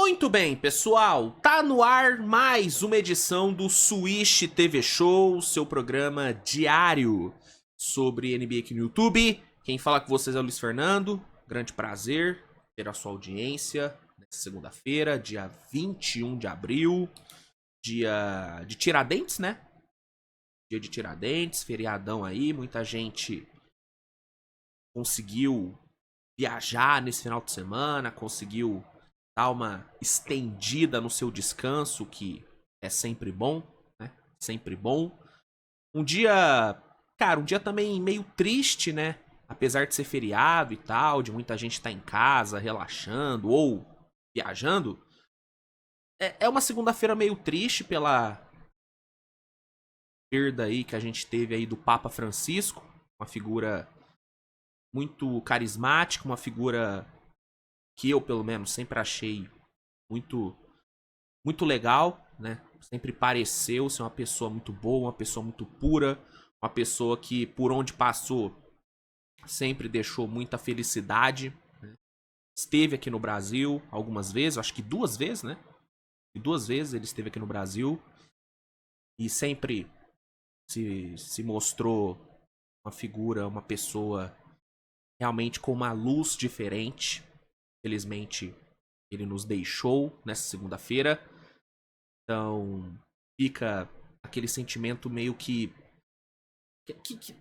Muito bem, pessoal, tá no ar mais uma edição do Swish TV Show, seu programa diário sobre NBA aqui no YouTube. Quem fala com vocês é o Luiz Fernando, grande prazer ter a sua audiência nesta segunda-feira, dia 21 de abril, dia de Tiradentes, né? Dia de Tiradentes, feriadão aí, muita gente conseguiu viajar nesse final de semana, conseguiu dar uma estendida no seu descanso, que é sempre bom, né? Sempre bom. Um dia, cara, um dia também meio triste, né? Apesar de ser feriado e tal, de muita gente estar em casa, relaxando ou viajando. É uma segunda-feira meio triste pela perda aí que a gente teve aí do Papa Francisco, uma figura muito carismática, uma figura que eu, pelo menos, sempre achei muito muito legal, né? Sempre pareceu ser uma pessoa muito boa, uma pessoa muito pura, uma pessoa que por onde passou sempre deixou muita felicidade, né? Esteve aqui no Brasil algumas vezes, acho que 2 vezes, né? E 2 vezes ele esteve aqui no Brasil e sempre se mostrou uma figura, uma pessoa realmente com uma luz diferente. Felizmente ele nos deixou nessa segunda-feira. Então, fica aquele sentimento meio que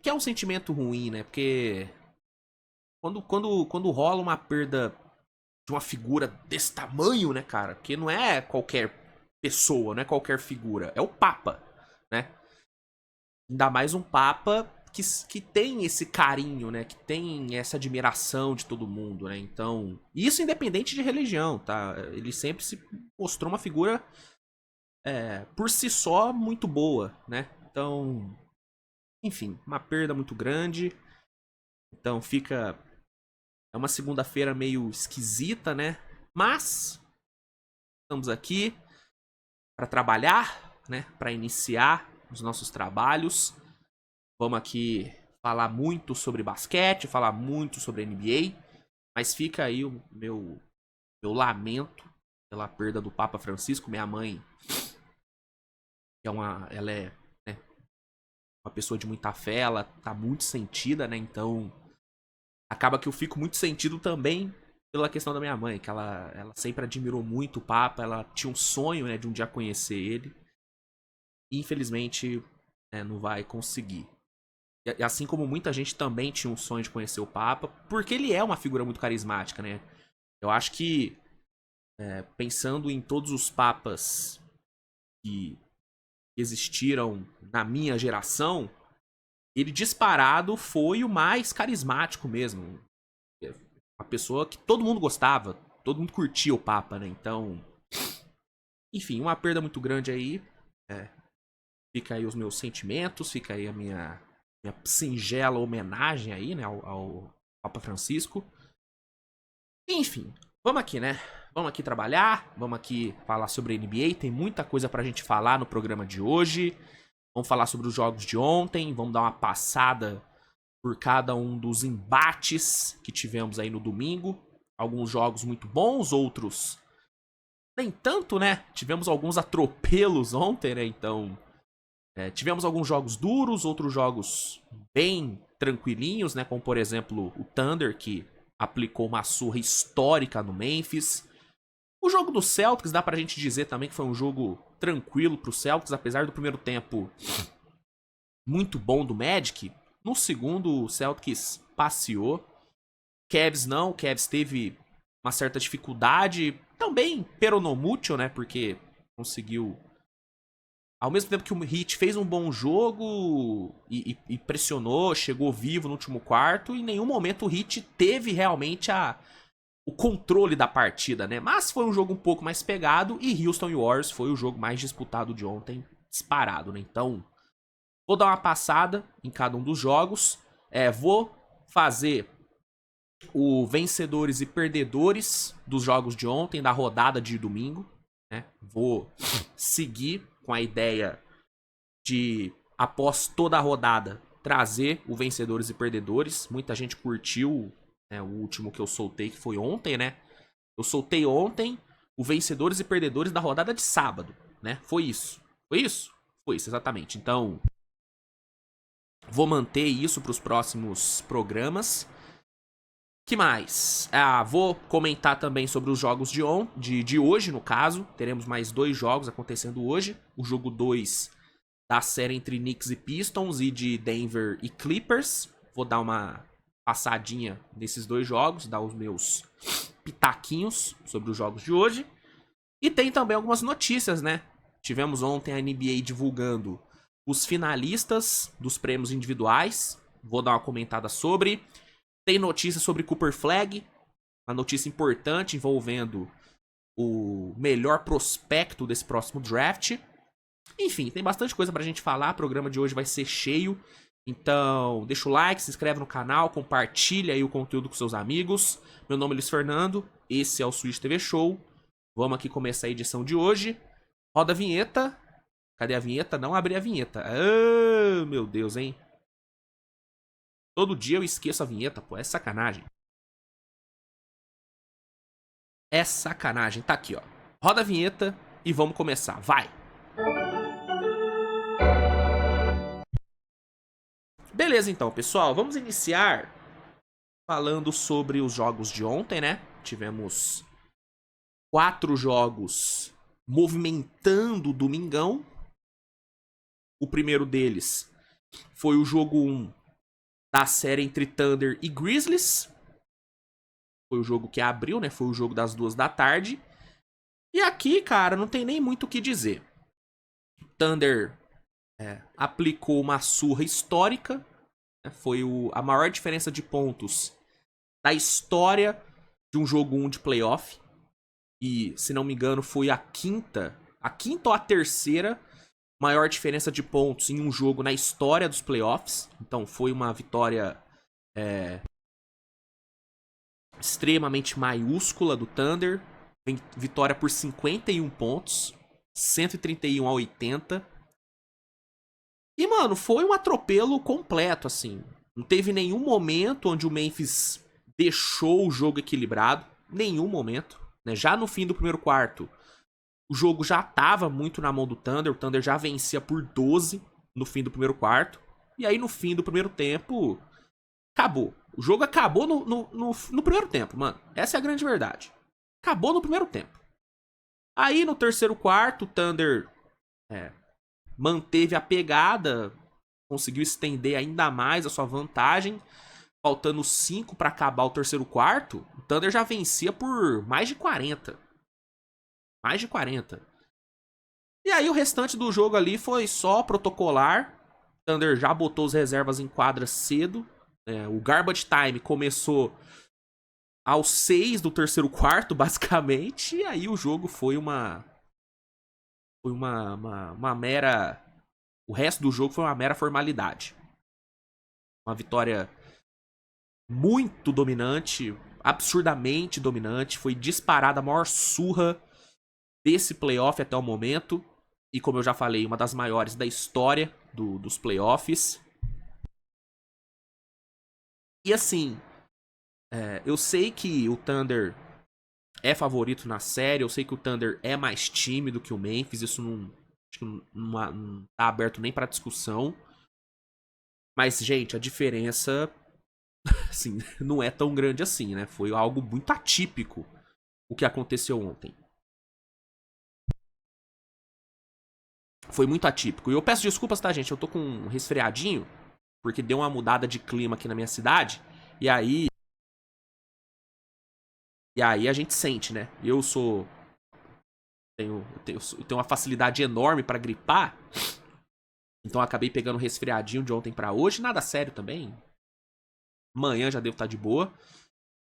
é um sentimento ruim, né? Porque quando rola uma perda de uma figura desse tamanho, né, cara? Porque não é qualquer pessoa, não é qualquer figura. É o Papa, né? Ainda mais um Papa que tem esse carinho, né? Que tem essa admiração de todo mundo, né? Então, isso independente de religião, tá? Ele sempre se mostrou uma figura por si só muito boa, né? Então, enfim, uma perda muito grande. Então fica. É uma segunda-feira meio esquisita, né? Mas estamos aqui para trabalhar, né? Para iniciar os nossos trabalhos. Vamos aqui falar muito sobre basquete, falar muito sobre NBA. Mas fica aí o meu lamento pela perda do Papa Francisco. Minha mãe, ela é, né, uma pessoa de muita fé, ela tá muito sentida, né? Então acaba que eu fico muito sentido também pela questão da minha mãe, que ela sempre admirou muito o Papa, ela tinha um sonho, né, de um dia conhecer ele. E infelizmente, não vai conseguir. E assim como muita gente também tinha um sonho de conhecer o Papa, porque ele é uma figura muito carismática, né? Eu acho que, pensando em todos os papas que existiram na minha geração, ele disparado foi o mais carismático mesmo. Uma pessoa que todo mundo gostava, todo mundo curtia o Papa, né? Então, enfim, uma perda muito grande aí. É, fica aí os meus sentimentos, fica aí a minha singela homenagem aí, né, ao Papa Francisco. Enfim, vamos aqui, né? Vamos aqui trabalhar, vamos aqui falar sobre a NBA. Tem muita coisa pra gente falar no programa de hoje. Vamos falar sobre os jogos de ontem, vamos dar uma passada por cada um dos embates que tivemos aí no domingo. Alguns jogos muito bons, outros nem tanto, né? Tivemos alguns atropelos ontem, né? Então, tivemos alguns jogos duros, outros jogos bem tranquilinhos, né? Como, por exemplo, o Thunder, que aplicou uma surra histórica no Memphis. O jogo do Celtics, dá pra gente dizer também que foi um jogo tranquilo pro Celtics, apesar do primeiro tempo muito bom do Magic. No segundo, o Celtics passeou. Cavs não, o Cavs teve uma certa dificuldade, também peronomútil, né, porque conseguiu, ao mesmo tempo que o Heat fez um bom jogo e pressionou, chegou vivo no último quarto, em nenhum momento o Heat teve realmente o controle da partida, né, mas foi um jogo um pouco mais pegado e Houston e Warriors foi o jogo mais disputado de ontem, disparado, né, então vou dar uma passada em cada um dos jogos, vou fazer o vencedores e perdedores dos jogos de ontem, da rodada de domingo, né? Vou seguir com a ideia de, após toda a rodada, trazer o vencedores e perdedores. Muita gente curtiu, né, o último que eu soltei, que foi ontem, né? Eu soltei ontem o vencedores e perdedores da rodada de sábado, né? Foi isso. Foi isso? Foi isso, exatamente. Então, vou manter isso para os próximos programas. Que mais? Vou comentar também sobre os jogos de hoje, no caso. Teremos mais 2 jogos acontecendo hoje. O jogo 2 da série entre Knicks e Pistons e de Denver e Clippers. Vou dar uma passadinha nesses 2 jogos, dar os meus pitaquinhos sobre os jogos de hoje. E tem também algumas notícias, né? Tivemos ontem a NBA divulgando os finalistas dos prêmios individuais. Vou dar uma comentada sobre. Tem notícia sobre Cooper Flag, uma notícia importante envolvendo o melhor prospecto desse próximo draft. Enfim, tem bastante coisa pra gente falar. O programa de hoje vai ser cheio. Então, deixa o like, se inscreve no canal, compartilha aí o conteúdo com seus amigos. Meu nome é Luiz Fernando, esse é o Switch TV Show. Vamos aqui começar a edição de hoje. Roda a vinheta. Cadê a vinheta? Não abri a vinheta. Ah, meu Deus, hein? Todo dia eu esqueço a vinheta, pô. É sacanagem. É sacanagem. Tá aqui, ó. Roda a vinheta e vamos começar. Vai! Beleza, então, pessoal. Vamos iniciar falando sobre os jogos de ontem, né? Tivemos 4 jogos movimentando o domingão. O primeiro deles foi o jogo 1 da série entre Thunder e Grizzlies. Foi o jogo que abriu, né? Foi o jogo das 2 da tarde. E aqui, cara, não tem nem muito o que dizer. Thunder aplicou uma surra histórica. Né? Foi a maior diferença de pontos da história de um jogo 1 de playoff. E, se não me engano, foi a quinta ou a terceira maior diferença de pontos em um jogo na história dos playoffs. Então foi uma vitória extremamente maiúscula do Thunder. Vitória por 51 pontos, 131 a 80. E, mano, foi um atropelo completo, assim. Não teve nenhum momento onde o Memphis deixou o jogo equilibrado. Nenhum momento. Né? Já no fim do primeiro quarto, o jogo já estava muito na mão do Thunder. O Thunder já vencia por 12 no fim do primeiro quarto. E aí, no fim do primeiro tempo, acabou. O jogo acabou no primeiro tempo, mano. Essa é a grande verdade. Acabou no primeiro tempo. Aí, no terceiro quarto, o Thunder manteve a pegada, conseguiu estender ainda mais a sua vantagem. Faltando 5 para acabar o terceiro quarto, o Thunder já vencia por mais de 40. Mais de 40. E aí o restante do jogo ali foi só protocolar. O Thunder já botou as reservas em quadra cedo. O garbage time começou aos 6 do terceiro quarto, basicamente. E aí o jogo foi uma mera... O resto do jogo foi uma mera formalidade. Uma vitória muito dominante, absurdamente dominante. Foi disparada a maior surra desse playoff até o momento. E como eu já falei, uma das maiores da história dos playoffs. E assim, eu sei que o Thunder é favorito na série. Eu sei que o Thunder é mais time do que o Memphis. Isso acho que não tá aberto nem pra discussão. Mas, gente, a diferença assim, não é tão grande assim, né? Foi algo muito atípico o que aconteceu ontem. Foi muito atípico. E eu peço desculpas, tá, gente? Eu tô com um resfriadinho, porque deu uma mudada de clima aqui na minha cidade. E aí a gente sente, né? Eu tenho uma facilidade enorme pra gripar. Então eu acabei pegando um resfriadinho de ontem pra hoje. Nada sério também. Amanhã já devo estar de boa.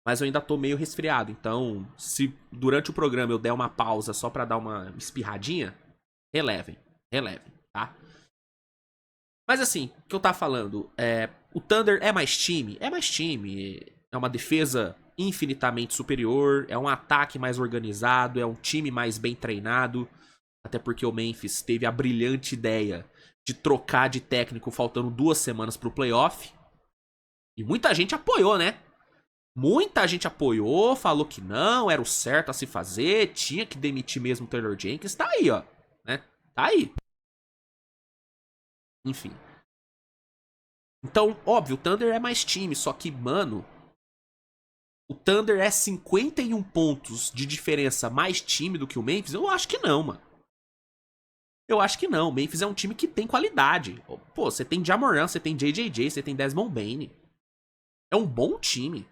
Mas eu ainda tô meio resfriado. Então, se durante o programa eu der uma pausa só pra dar uma espirradinha, relevem, tá? Mas assim, o que eu tava falando, o Thunder é mais time? É mais time. É uma defesa infinitamente superior, é um ataque mais organizado, é um time mais bem treinado. Até porque o Memphis teve a brilhante ideia de trocar de técnico faltando 2 semanas pro playoff. E muita gente apoiou, né? Muita gente apoiou, falou que não, era o certo a se fazer, tinha que demitir mesmo o Taylor Jenkins. Tá aí, ó. Né? Tá aí. Enfim. Então, óbvio, o Thunder é mais time, só que, mano, o Thunder é 51 pontos de diferença mais time do que o Memphis? Eu acho que não, mano. Eu acho que não. O Memphis é um time que tem qualidade. Pô, você tem Ja Morant, você tem JJJ, você tem Desmond Bane. É um bom time.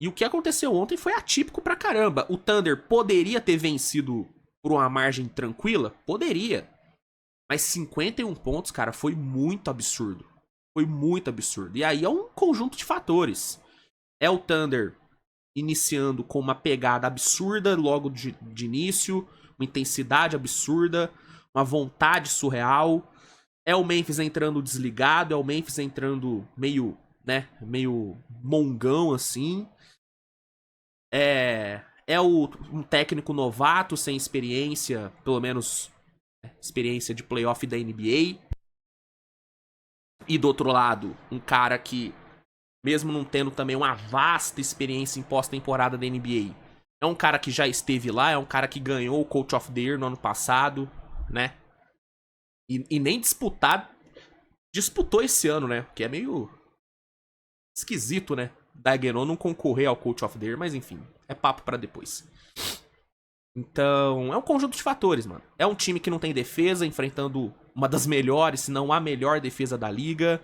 E o que aconteceu ontem foi atípico pra caramba. O Thunder poderia ter vencido por uma margem tranquila? Poderia. Mas 51 pontos, cara, foi muito absurdo. Foi muito absurdo. E aí é um conjunto de fatores. É o Thunder iniciando com uma pegada absurda logo de início, uma intensidade absurda, uma vontade surreal. É o Memphis entrando desligado, é o Memphis entrando meio, né, meio mongão assim. Um técnico novato sem experiência, pelo menos experiência de playoff da NBA. E do outro lado, um cara que, mesmo não tendo também uma vasta experiência em pós-temporada da NBA, é um cara que já esteve lá, é um cara que ganhou o Coach of the Year no ano passado, né? E nem disputou esse ano, né? Que é meio esquisito, né? Dagenon não concorrer ao Coach of the Year, mas enfim, é papo pra depois. Então, é um conjunto de fatores, mano. É um time que não tem defesa, enfrentando uma das melhores, se não a melhor defesa da liga.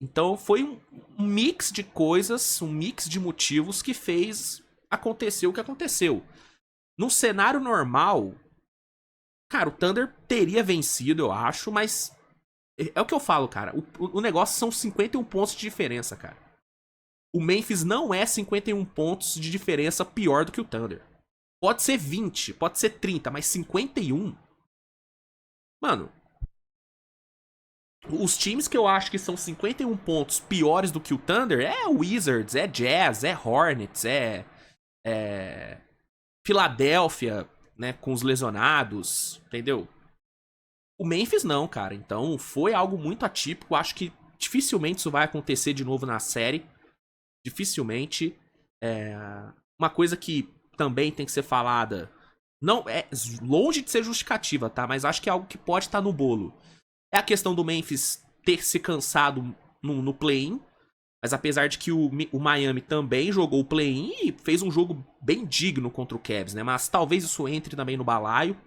Então, foi um mix de coisas, um mix de motivos que fez acontecer o que aconteceu. Num cenário normal, cara, o Thunder teria vencido, eu acho, mas é o que eu falo, cara. O negócio são 51 pontos de diferença, cara. O Memphis não é 51 pontos de diferença pior do que o Thunder. Pode ser 20, pode ser 30, mas 51? Mano, os times que eu acho que são 51 pontos piores do que o Thunder é Wizards, é Jazz, é Hornets, é Filadélfia, né, com os lesionados, entendeu? O Memphis não, cara. Então foi algo muito atípico. Acho que dificilmente isso vai acontecer de novo na série. Dificilmente. Uma coisa que também tem que ser falada. Não é longe de ser justificativa, tá? Mas acho que é algo que pode estar no bolo. É a questão do Memphis ter se cansado no play-in. Mas apesar de que o Miami também jogou o play-in e fez um jogo bem digno contra o Cavs, né? Mas talvez isso entre também no balaio.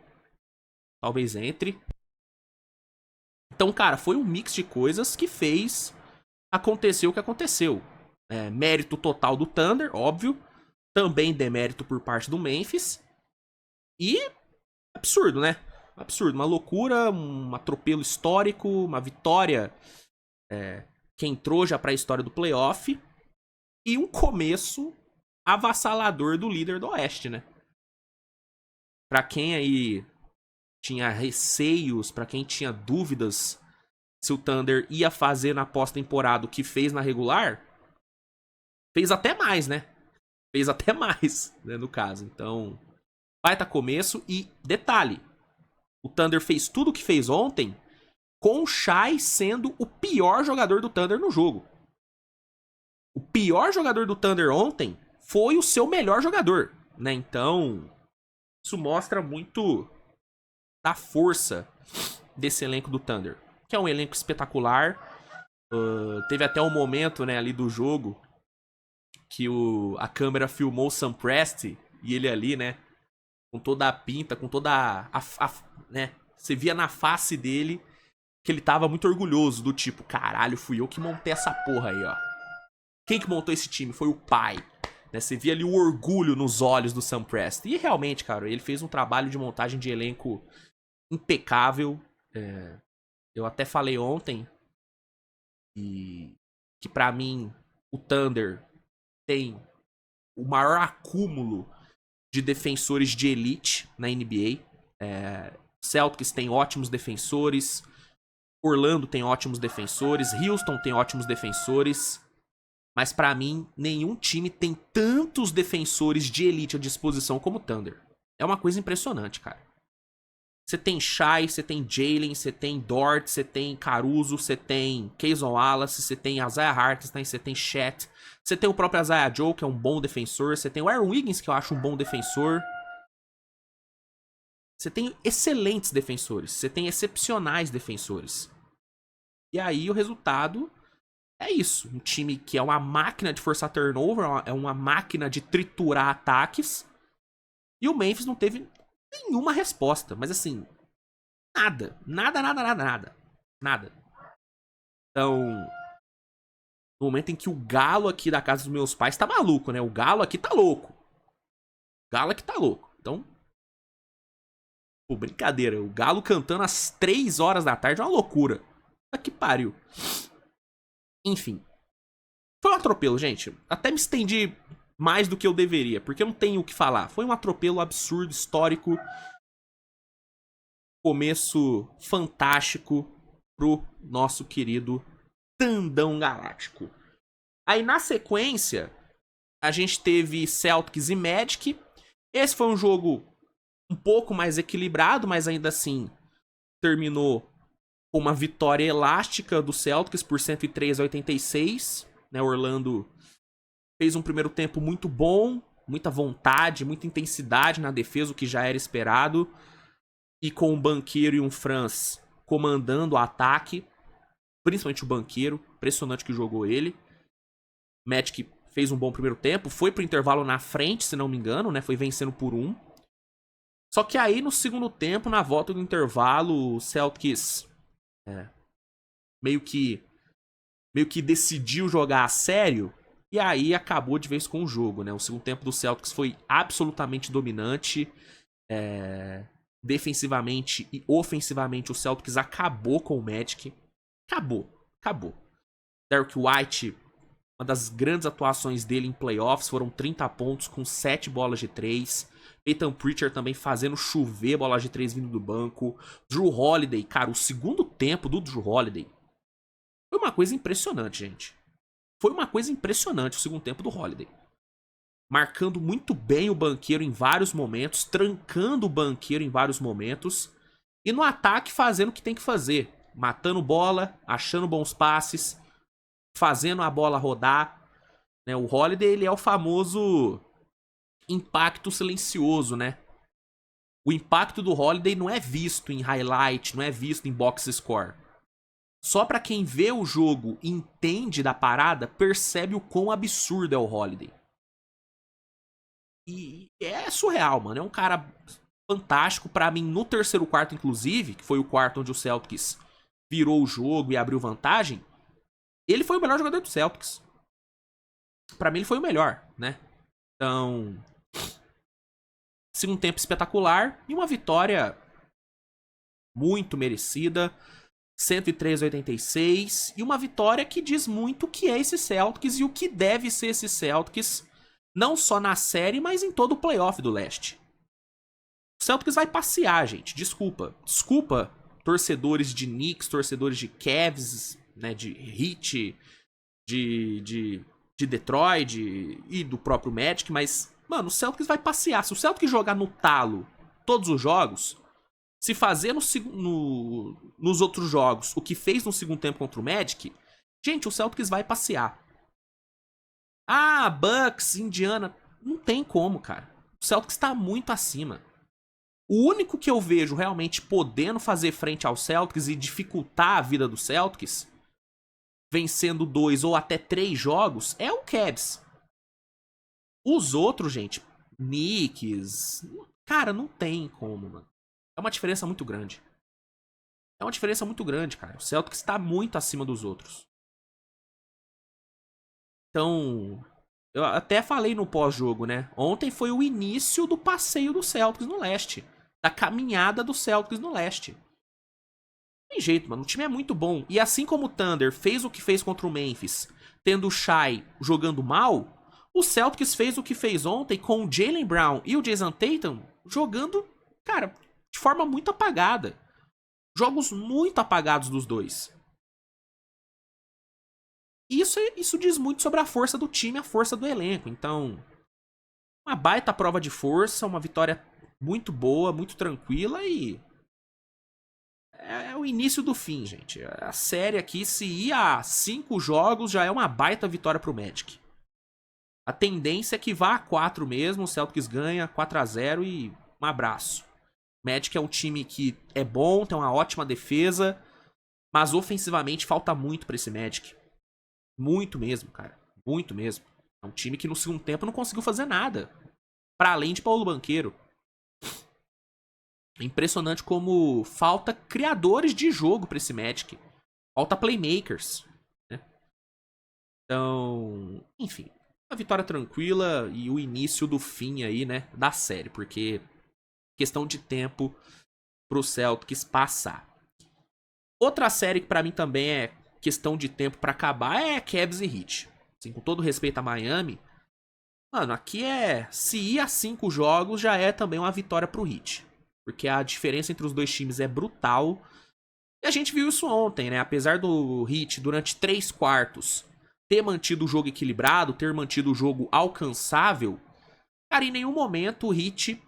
Talvez entre. Então, cara, foi um mix de coisas que fez acontecer o que aconteceu. Mérito total do Thunder, óbvio. Também demérito por parte do Memphis. E absurdo, né? Absurdo. Uma loucura, um atropelo histórico, uma vitória que entrou já pra história do playoff. E um começo avassalador do líder do Oeste, né? Pra quem aí tinha receios, pra quem tinha dúvidas se o Thunder ia fazer na pós-temporada o que fez na regular, fez até mais, né? Fez até mais, né, no caso. Então, baita começo. E detalhe, o Thunder fez tudo o que fez ontem com o Shai sendo o pior jogador do Thunder no jogo. O pior jogador do Thunder ontem foi o seu melhor jogador, né? Então, isso mostra muito da força desse elenco do Thunder, que é um elenco espetacular. Teve até um momento, né, ali do jogo que a câmera filmou o Sam Presti e ele ali, né, com toda a pinta, com toda né, você via na face dele que ele tava muito orgulhoso, do tipo, caralho, fui eu que montei essa porra aí, ó. Quem que montou esse time? Foi o pai. Né, você via ali o orgulho nos olhos do Sam Presti. E realmente, cara, ele fez um trabalho de montagem de elenco impecável. Eu até falei ontem que pra mim o Thunder tem o maior acúmulo de defensores de elite na NBA. Celtics tem ótimos defensores, Orlando tem ótimos defensores, Houston tem ótimos defensores, mas pra mim nenhum time tem tantos defensores de elite à disposição como o Thunder. É uma coisa impressionante, cara. Você tem Shai, você tem Jalen, você tem Dort, você tem Caruso, você tem Kayson Wallace, você tem Isaiah Hartenstein, você tem Chet, você tem o próprio Isaiah Joe, que é um bom defensor, você tem o Aaron Wiggins, que eu acho um bom defensor. Você tem excelentes defensores, você tem excepcionais defensores. E aí o resultado é isso. Um time que é uma máquina de forçar turnover, é uma máquina de triturar ataques. E o Memphis não teve nenhuma resposta. Mas assim, nada. Nada. Então, no momento em que o galo aqui da casa dos meus pais tá maluco, né? O galo aqui tá louco. Então, pô, brincadeira. O galo cantando às 3 horas da tarde é uma loucura. Puta que pariu. Enfim. Foi um atropelo, gente. Até me estendi mais do que eu deveria, porque eu não tenho o que falar. Foi um atropelo absurdo, histórico. Começo fantástico pro nosso querido Tandão Galáctico. Aí na sequência, a gente teve Celtics e Magic. Esse foi um jogo um pouco mais equilibrado, mas ainda assim terminou com uma vitória elástica do Celtics por 103-86. Né, Orlando fez um primeiro tempo muito bom, muita vontade, muita intensidade na defesa, o que já era esperado. E com um Banqueiro e um Franz comandando o ataque, principalmente o Banqueiro, impressionante que jogou ele. Magic fez um bom primeiro tempo, foi pro intervalo na frente, se não me engano, né? Foi vencendo por 1. Só que aí no segundo tempo, na volta do intervalo, o Celtics meio que decidiu jogar a sério. E aí acabou de vez com o jogo, né? O segundo tempo do Celtics foi absolutamente dominante. Defensivamente e ofensivamente, o Celtics acabou com o Magic. Acabou. Derrick White, uma das grandes atuações dele em playoffs, foram 30 pontos com 7 bolas de 3. Peyton Pritchard também fazendo chover bolas de 3 vindo do banco. Drew Holiday, cara, o segundo tempo do Drew Holiday foi uma coisa impressionante, gente. Foi uma coisa impressionante o segundo tempo do Holiday. Marcando muito bem o Banqueiro em vários momentos, trancando o Banqueiro em vários momentos. E no ataque fazendo o que tem que fazer. Matando bola, achando bons passes, fazendo a bola rodar. Né? O Holiday, ele é o famoso impacto silencioso, né? O impacto do Holiday não é visto em highlight, não é visto em box score. Só pra quem vê o jogo e entende da parada, percebe o quão absurdo é o Holiday. E é surreal, mano. É um cara fantástico. Pra mim, no terceiro quarto, inclusive, que foi o quarto onde o Celtics virou o jogo e abriu vantagem, ele foi o melhor jogador do Celtics. Pra mim, ele foi o melhor, né? Então, segundo tempo espetacular e uma vitória muito merecida. 103-86. E uma vitória que diz muito o que é esse Celtics e o que deve ser esse Celtics, não só na série, mas em todo o playoff do leste. O Celtics vai passear, gente. Desculpa, torcedores de Knicks, torcedores de Cavs, né, de Heat, de Detroit e do próprio Magic, mas, mano, o Celtics vai passear. Se o Celtics jogar no talo todos os jogos, se fazer nos outros jogos o que fez no segundo tempo contra o Magic, gente, o Celtics vai passear. Ah, Bucks, Indiana, não tem como, cara. O Celtics tá muito acima. O único que eu vejo realmente podendo fazer frente ao Celtics e dificultar a vida do Celtics, vencendo 2 ou até 3 jogos, é o Cavs. Os outros, gente, Knicks, cara, não tem como, mano. É uma diferença muito grande. É uma diferença muito grande, cara. O Celtics está muito acima dos outros. Então, eu até falei no pós-jogo, né? Ontem foi o início do passeio do Celtics no leste. Da caminhada do Celtics no leste. Não tem jeito, mano. O time é muito bom. E assim como o Thunder fez o que fez contra o Memphis, tendo o Shai jogando mal, o Celtics fez o que fez ontem com o Jaylen Brown e o Jason Tatum jogando, cara, de forma muito apagada. Jogos muito apagados dos dois. Isso diz muito sobre a força do time, a força do elenco. Então, uma baita prova de força, uma vitória muito boa, muito tranquila e o início do fim, gente. A série aqui, se ir a 5 jogos, já é uma baita vitória pro Magic. A tendência é que vá a 4 mesmo, o Celtics ganha 4-0 e um abraço. Magic é um time que é bom, tem uma ótima defesa, mas ofensivamente falta muito pra esse Magic. Muito mesmo, cara. Muito mesmo. É um time que no segundo tempo não conseguiu fazer nada. Pra além de Paulo Banqueiro. É impressionante como falta criadores de jogo pra esse Magic. Falta playmakers. Né? Então, enfim. Uma vitória tranquila e o início do fim aí, né, da série. Porque questão de tempo pro Celtics passar. Outra série que pra mim também é questão de tempo pra acabar é Cavs e Heat. Assim, com todo respeito a Miami, mano, aqui é... Se ir a 5 jogos, já é também uma vitória pro Heat. Porque a diferença entre os dois times é brutal. E a gente viu isso ontem, né? Apesar do Heat, durante 3 quartos, ter mantido o jogo equilibrado, ter mantido o jogo alcançável, cara, em nenhum momento o Heat,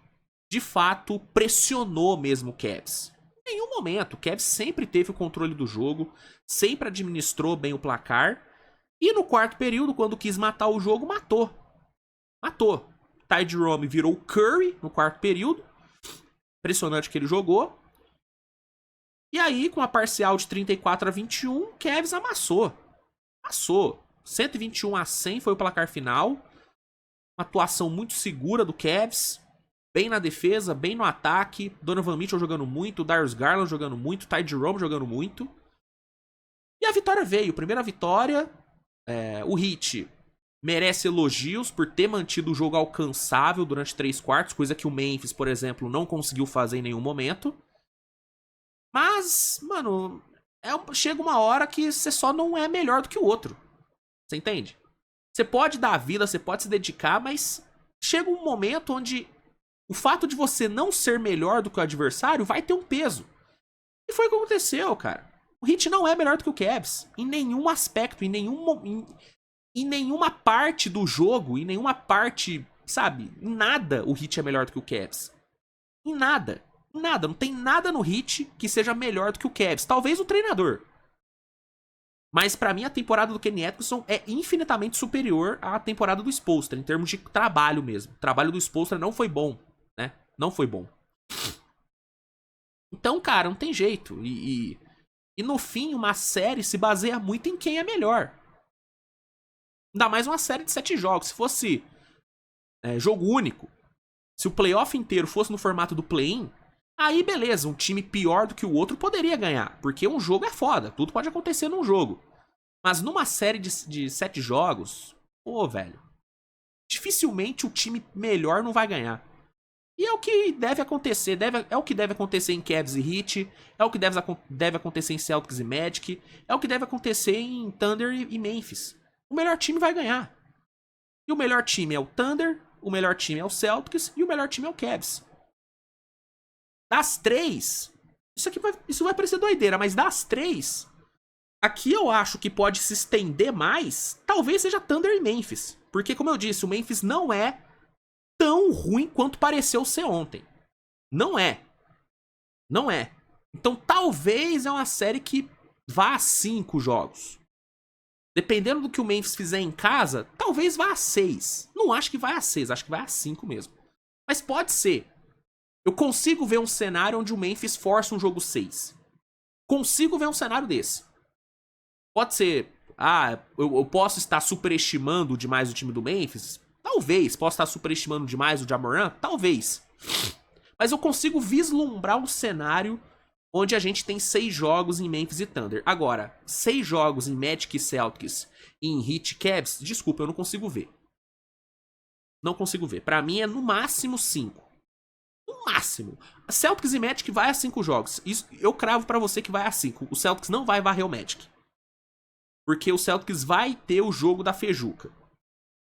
de fato, pressionou mesmo o Cavs. Em nenhum momento. O Cavs sempre teve o controle do jogo, sempre administrou bem o placar. E no quarto período, quando quis matar o jogo, matou. Matou. Ty Jerome virou o Curry no quarto período. Impressionante que ele jogou. E aí, com a parcial de 34-21, o Cavs amassou. Amassou. 121-100 foi o placar final. Uma atuação muito segura do Cavs. Bem na defesa, bem no ataque. Donovan Mitchell jogando muito. Darius Garland jogando muito. Ty Jerome jogando muito. E a vitória veio. Primeira vitória. O Heat merece elogios por ter mantido o jogo alcançável durante 3 quartos. Coisa que o Memphis, por exemplo, não conseguiu fazer em nenhum momento. Mas, mano, chega uma hora que você só não é melhor do que o outro. Você entende? Você pode dar a vida, você pode se dedicar, mas chega um momento onde o fato de você não ser melhor do que o adversário vai ter um peso. E foi o que aconteceu, cara. O Heat não é melhor do que o Cavs. Em nenhum aspecto, em nenhuma parte do jogo, em nenhuma parte, sabe? Em nada o Heat é melhor do que o Cavs. Em nada. Em nada. Não tem nada no Heat que seja melhor do que o Cavs. Talvez o treinador. Mas pra mim a temporada do Kenny Atkinson é infinitamente superior à temporada do Spoelstra, em termos de trabalho mesmo. O trabalho do Spoelstra não foi bom, né? Não foi bom. Então, cara, não tem jeito. E no fim, uma série se baseia muito em quem é melhor. Ainda mais uma série de 7 jogos. Se fosse jogo único, se o playoff inteiro fosse no formato do play-in, aí beleza, um time pior do que o outro poderia ganhar. Porque um jogo é foda, tudo pode acontecer num jogo. Mas numa série de 7 jogos, pô, velho, dificilmente o time melhor não vai ganhar. E é o que deve acontecer, é o que deve acontecer em Cavs e Heat, é o que deve acontecer em Celtics e Magic, é o que deve acontecer em Thunder e Memphis. O melhor time vai ganhar. E o melhor time é o Thunder, o melhor time é o Celtics e o melhor time é o Cavs. Das 3, isso vai parecer doideira, mas das 3, aqui eu acho que pode se estender mais, talvez seja Thunder e Memphis. Porque, como eu disse, o Memphis não é tão ruim quanto pareceu ser ontem. Não é. Não é. Então talvez é uma série que vá a 5 jogos. Dependendo do que o Memphis fizer em casa, talvez vá a 6. Não acho que vai a 6, acho que vai a 5 mesmo. Mas pode ser. Eu consigo ver um cenário onde o Memphis força um jogo 6. Consigo ver um cenário desse. Pode ser... eu posso estar superestimando demais o time do Memphis? Talvez. Posso estar superestimando demais o Ja Morant? Talvez. Mas eu consigo vislumbrar um cenário onde a gente tem 6 jogos em Memphis e Thunder. Agora, 6 jogos em Magic e Celtics e em Heat e Cavs, desculpa, eu não consigo ver. Não consigo ver. Pra mim é no máximo 5. No máximo. A Celtics e Magic vai a 5 jogos. Isso, eu cravo pra você que vai a 5. O Celtics não vai varrer o Magic. Porque o Celtics vai ter o jogo da feijuca.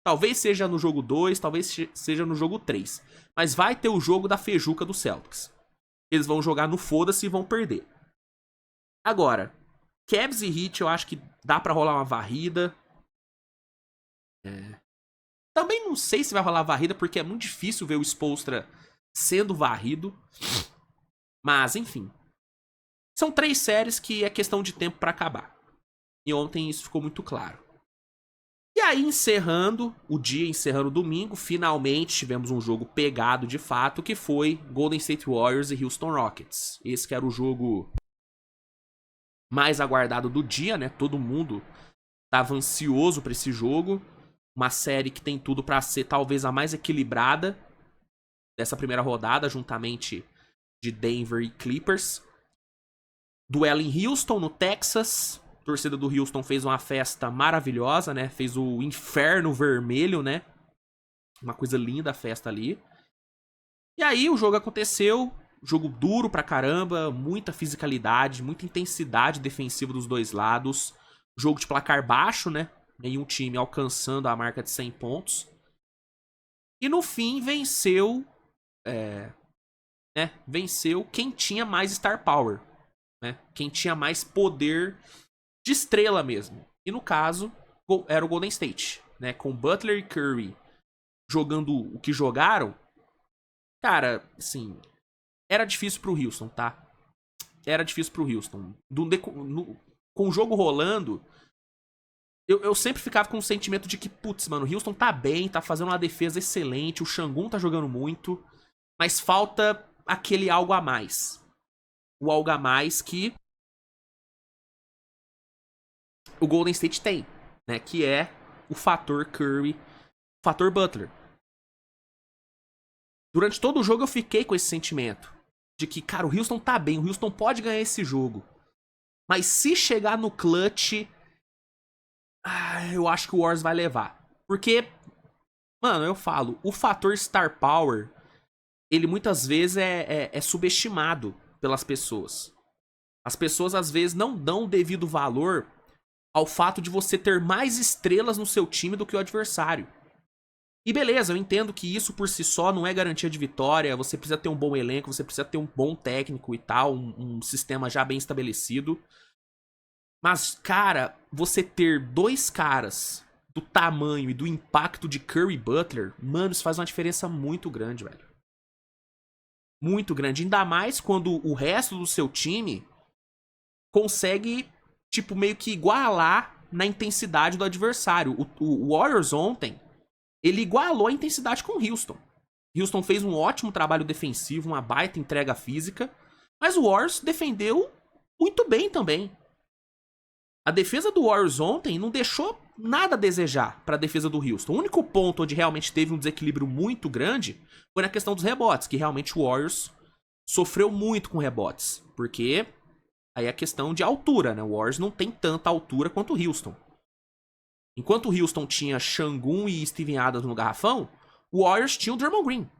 Talvez seja no jogo 2, talvez seja no jogo 3. Mas vai ter o jogo da feijuca do Celtics. Eles vão jogar no foda-se e vão perder. Agora, Cavs e Heat eu acho que dá pra rolar uma varrida. Também não sei se vai rolar varrida, porque é muito difícil ver o Spoelstra sendo varrido. Mas, enfim. São 3 séries que é questão de tempo pra acabar. E ontem isso ficou muito claro. E aí, encerrando o dia, encerrando o domingo, finalmente tivemos um jogo pegado de fato, que foi Golden State Warriors e Houston Rockets. Esse que era o jogo mais aguardado do dia, né? Todo mundo tava ansioso pra esse jogo. Uma série que tem tudo pra ser talvez a mais equilibrada dessa primeira rodada, juntamente de Denver e Clippers. Duelo em Houston, no Texas. A torcida do Houston fez uma festa maravilhosa, né? Fez o inferno vermelho, né? Uma coisa linda a festa ali. E aí o jogo aconteceu. Jogo duro pra caramba. Muita fisicalidade, muita intensidade defensiva dos dois lados. Jogo de placar baixo, né? Nenhum time alcançando a marca de 100 pontos. E no fim venceu... venceu quem tinha mais star power. Né? Quem tinha mais poder de estrela mesmo. E no caso, era o Golden State, né? Com Butler e Curry jogando o que jogaram. Cara, assim, era difícil pro Houston, tá? Era difícil pro Houston. Com o jogo rolando, eu sempre ficava com o sentimento de que, putz, mano, o Houston tá bem, tá fazendo uma defesa excelente, o Şangun tá jogando muito, mas falta aquele algo a mais. O algo a mais que o Golden State tem, né? Que é o fator Curry, o fator Butler. Durante todo o jogo eu fiquei com esse sentimento de que, cara, o Houston tá bem, o Houston pode ganhar esse jogo. Mas se chegar no clutch, eu acho que o Warriors vai levar. Porque, mano, eu falo, o fator Star Power, ele muitas vezes é subestimado pelas pessoas. As pessoas às vezes não dão o devido valor ao fato de você ter mais estrelas no seu time do que o adversário. E beleza, eu entendo que isso por si só não é garantia de vitória, você precisa ter um bom elenco, você precisa ter um bom técnico e tal, um sistema já bem estabelecido. Mas, cara, você ter 2 caras do tamanho e do impacto de Curry e Butler, mano, isso faz uma diferença muito grande, velho. Muito grande, ainda mais quando o resto do seu time consegue, tipo, meio que igualar na intensidade do adversário. O Warriors ontem, ele igualou a intensidade com o Houston. Houston fez um ótimo trabalho defensivo, uma baita entrega física, mas o Warriors defendeu muito bem também. A defesa do Warriors ontem não deixou nada a desejar para a defesa do Houston. O único ponto onde realmente teve um desequilíbrio muito grande foi na questão dos rebotes, que realmente o Warriors sofreu muito com rebotes, porque aí é a questão de altura, né? O Warriors não tem tanta altura quanto o Houston. Enquanto o Houston tinha Şangun e Steven Adams no garrafão, o Warriors tinha o Draymond Green.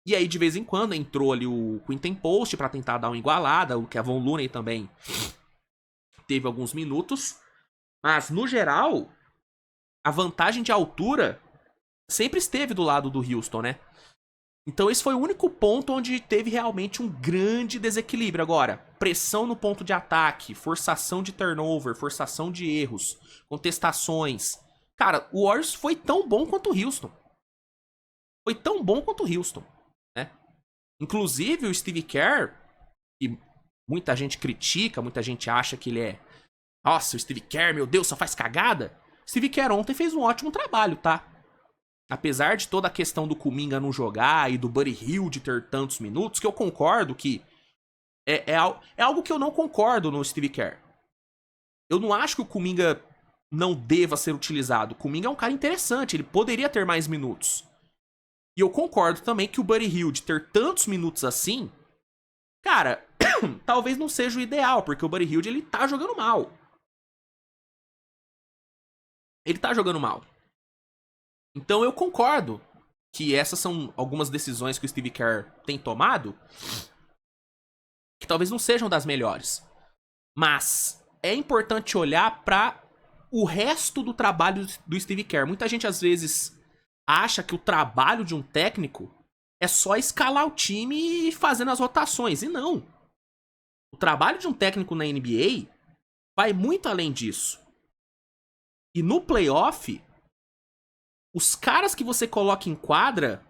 E aí, de vez em quando, entrou ali o Quinton Post pra tentar dar uma igualada. O Kevon Looney também teve alguns minutos. Mas, no geral, a vantagem de altura sempre esteve do lado do Houston, né? Então esse foi o único ponto onde teve realmente um grande desequilíbrio. Agora, pressão no ponto de ataque, forçação de turnover, forçação de erros, contestações. Cara, o Warriors foi tão bom quanto o Houston. Foi tão bom quanto o Houston, né? Inclusive o Steve Kerr, que muita gente critica, muita gente acha que ele é... Nossa, o Steve Kerr, meu Deus, só faz cagada. O Steve Kerr ontem fez um ótimo trabalho, tá? Apesar de toda a questão do Kuminga não jogar e do Buddy Hield ter tantos minutos, que eu concordo que é algo que eu não concordo no Steve Kerr. Eu não acho que o Kuminga não deva ser utilizado. O Kuminga é um cara interessante, ele poderia ter mais minutos. E eu concordo também que o Buddy Hield ter tantos minutos assim, cara, talvez não seja o ideal, porque o Buddy Hield ele tá jogando mal. Ele tá jogando mal. Então eu concordo que essas são algumas decisões que o Steve Kerr tem tomado que talvez não sejam das melhores. Mas é importante olhar para o resto do trabalho do Steve Kerr. Muita gente às vezes acha que o trabalho de um técnico é só escalar o time e fazendo as rotações. E não. O trabalho de um técnico na NBA vai muito além disso. E no playoff, os caras que você coloca em quadra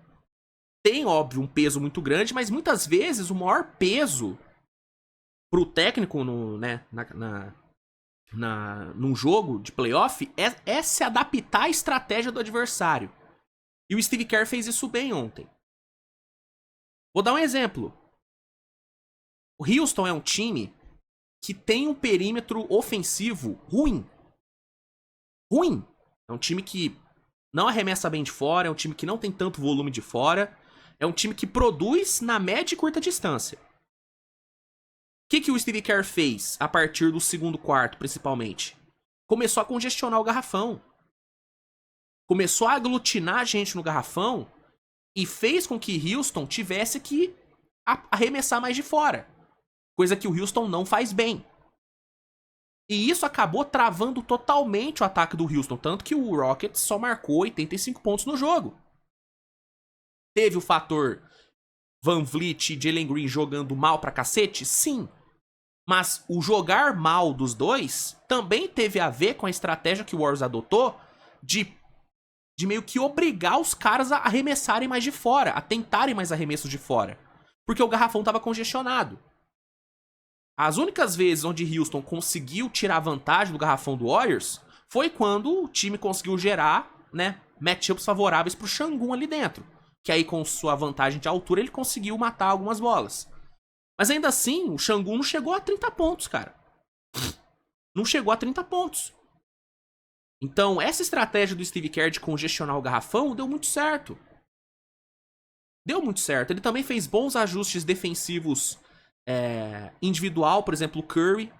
têm, óbvio, um peso muito grande, mas muitas vezes o maior peso pro técnico num jogo de playoff é se adaptar à estratégia do adversário. E o Steve Kerr fez isso bem ontem. Vou dar um exemplo. O Houston é um time que tem um perímetro ofensivo ruim. Ruim. É um time que não arremessa bem de fora, é um time que não tem tanto volume de fora, é um time que produz na média e curta distância. O que o Steve Kerr fez a partir do segundo quarto, principalmente? Começou a congestionar o garrafão. Começou a aglutinar a gente no garrafão e fez com que Houston tivesse que arremessar mais de fora. Coisa que o Houston não faz bem. E isso acabou travando totalmente o ataque do Houston. Tanto que o Rockets só marcou 85 pontos no jogo. Teve o fator Van Vliet e Jalen Green jogando mal pra cacete? Sim. Mas o jogar mal dos dois também teve a ver com a estratégia que o Warriors adotou de meio que obrigar os caras a arremessarem mais de fora, a tentarem mais arremessos de fora. Porque o garrafão estava congestionado. As únicas vezes onde Houston conseguiu tirar vantagem do garrafão do Warriors foi quando o time conseguiu gerar, né, matchups favoráveis pro Sengun ali dentro. Que aí com sua vantagem de altura ele conseguiu matar algumas bolas. Mas ainda assim, o Sengun não chegou a 30 pontos, cara. Não chegou a 30 pontos. Então, essa estratégia do Steve Kerr de congestionar o garrafão deu muito certo. Deu muito certo. Ele também fez bons ajustes defensivos individual, por exemplo, o Curry.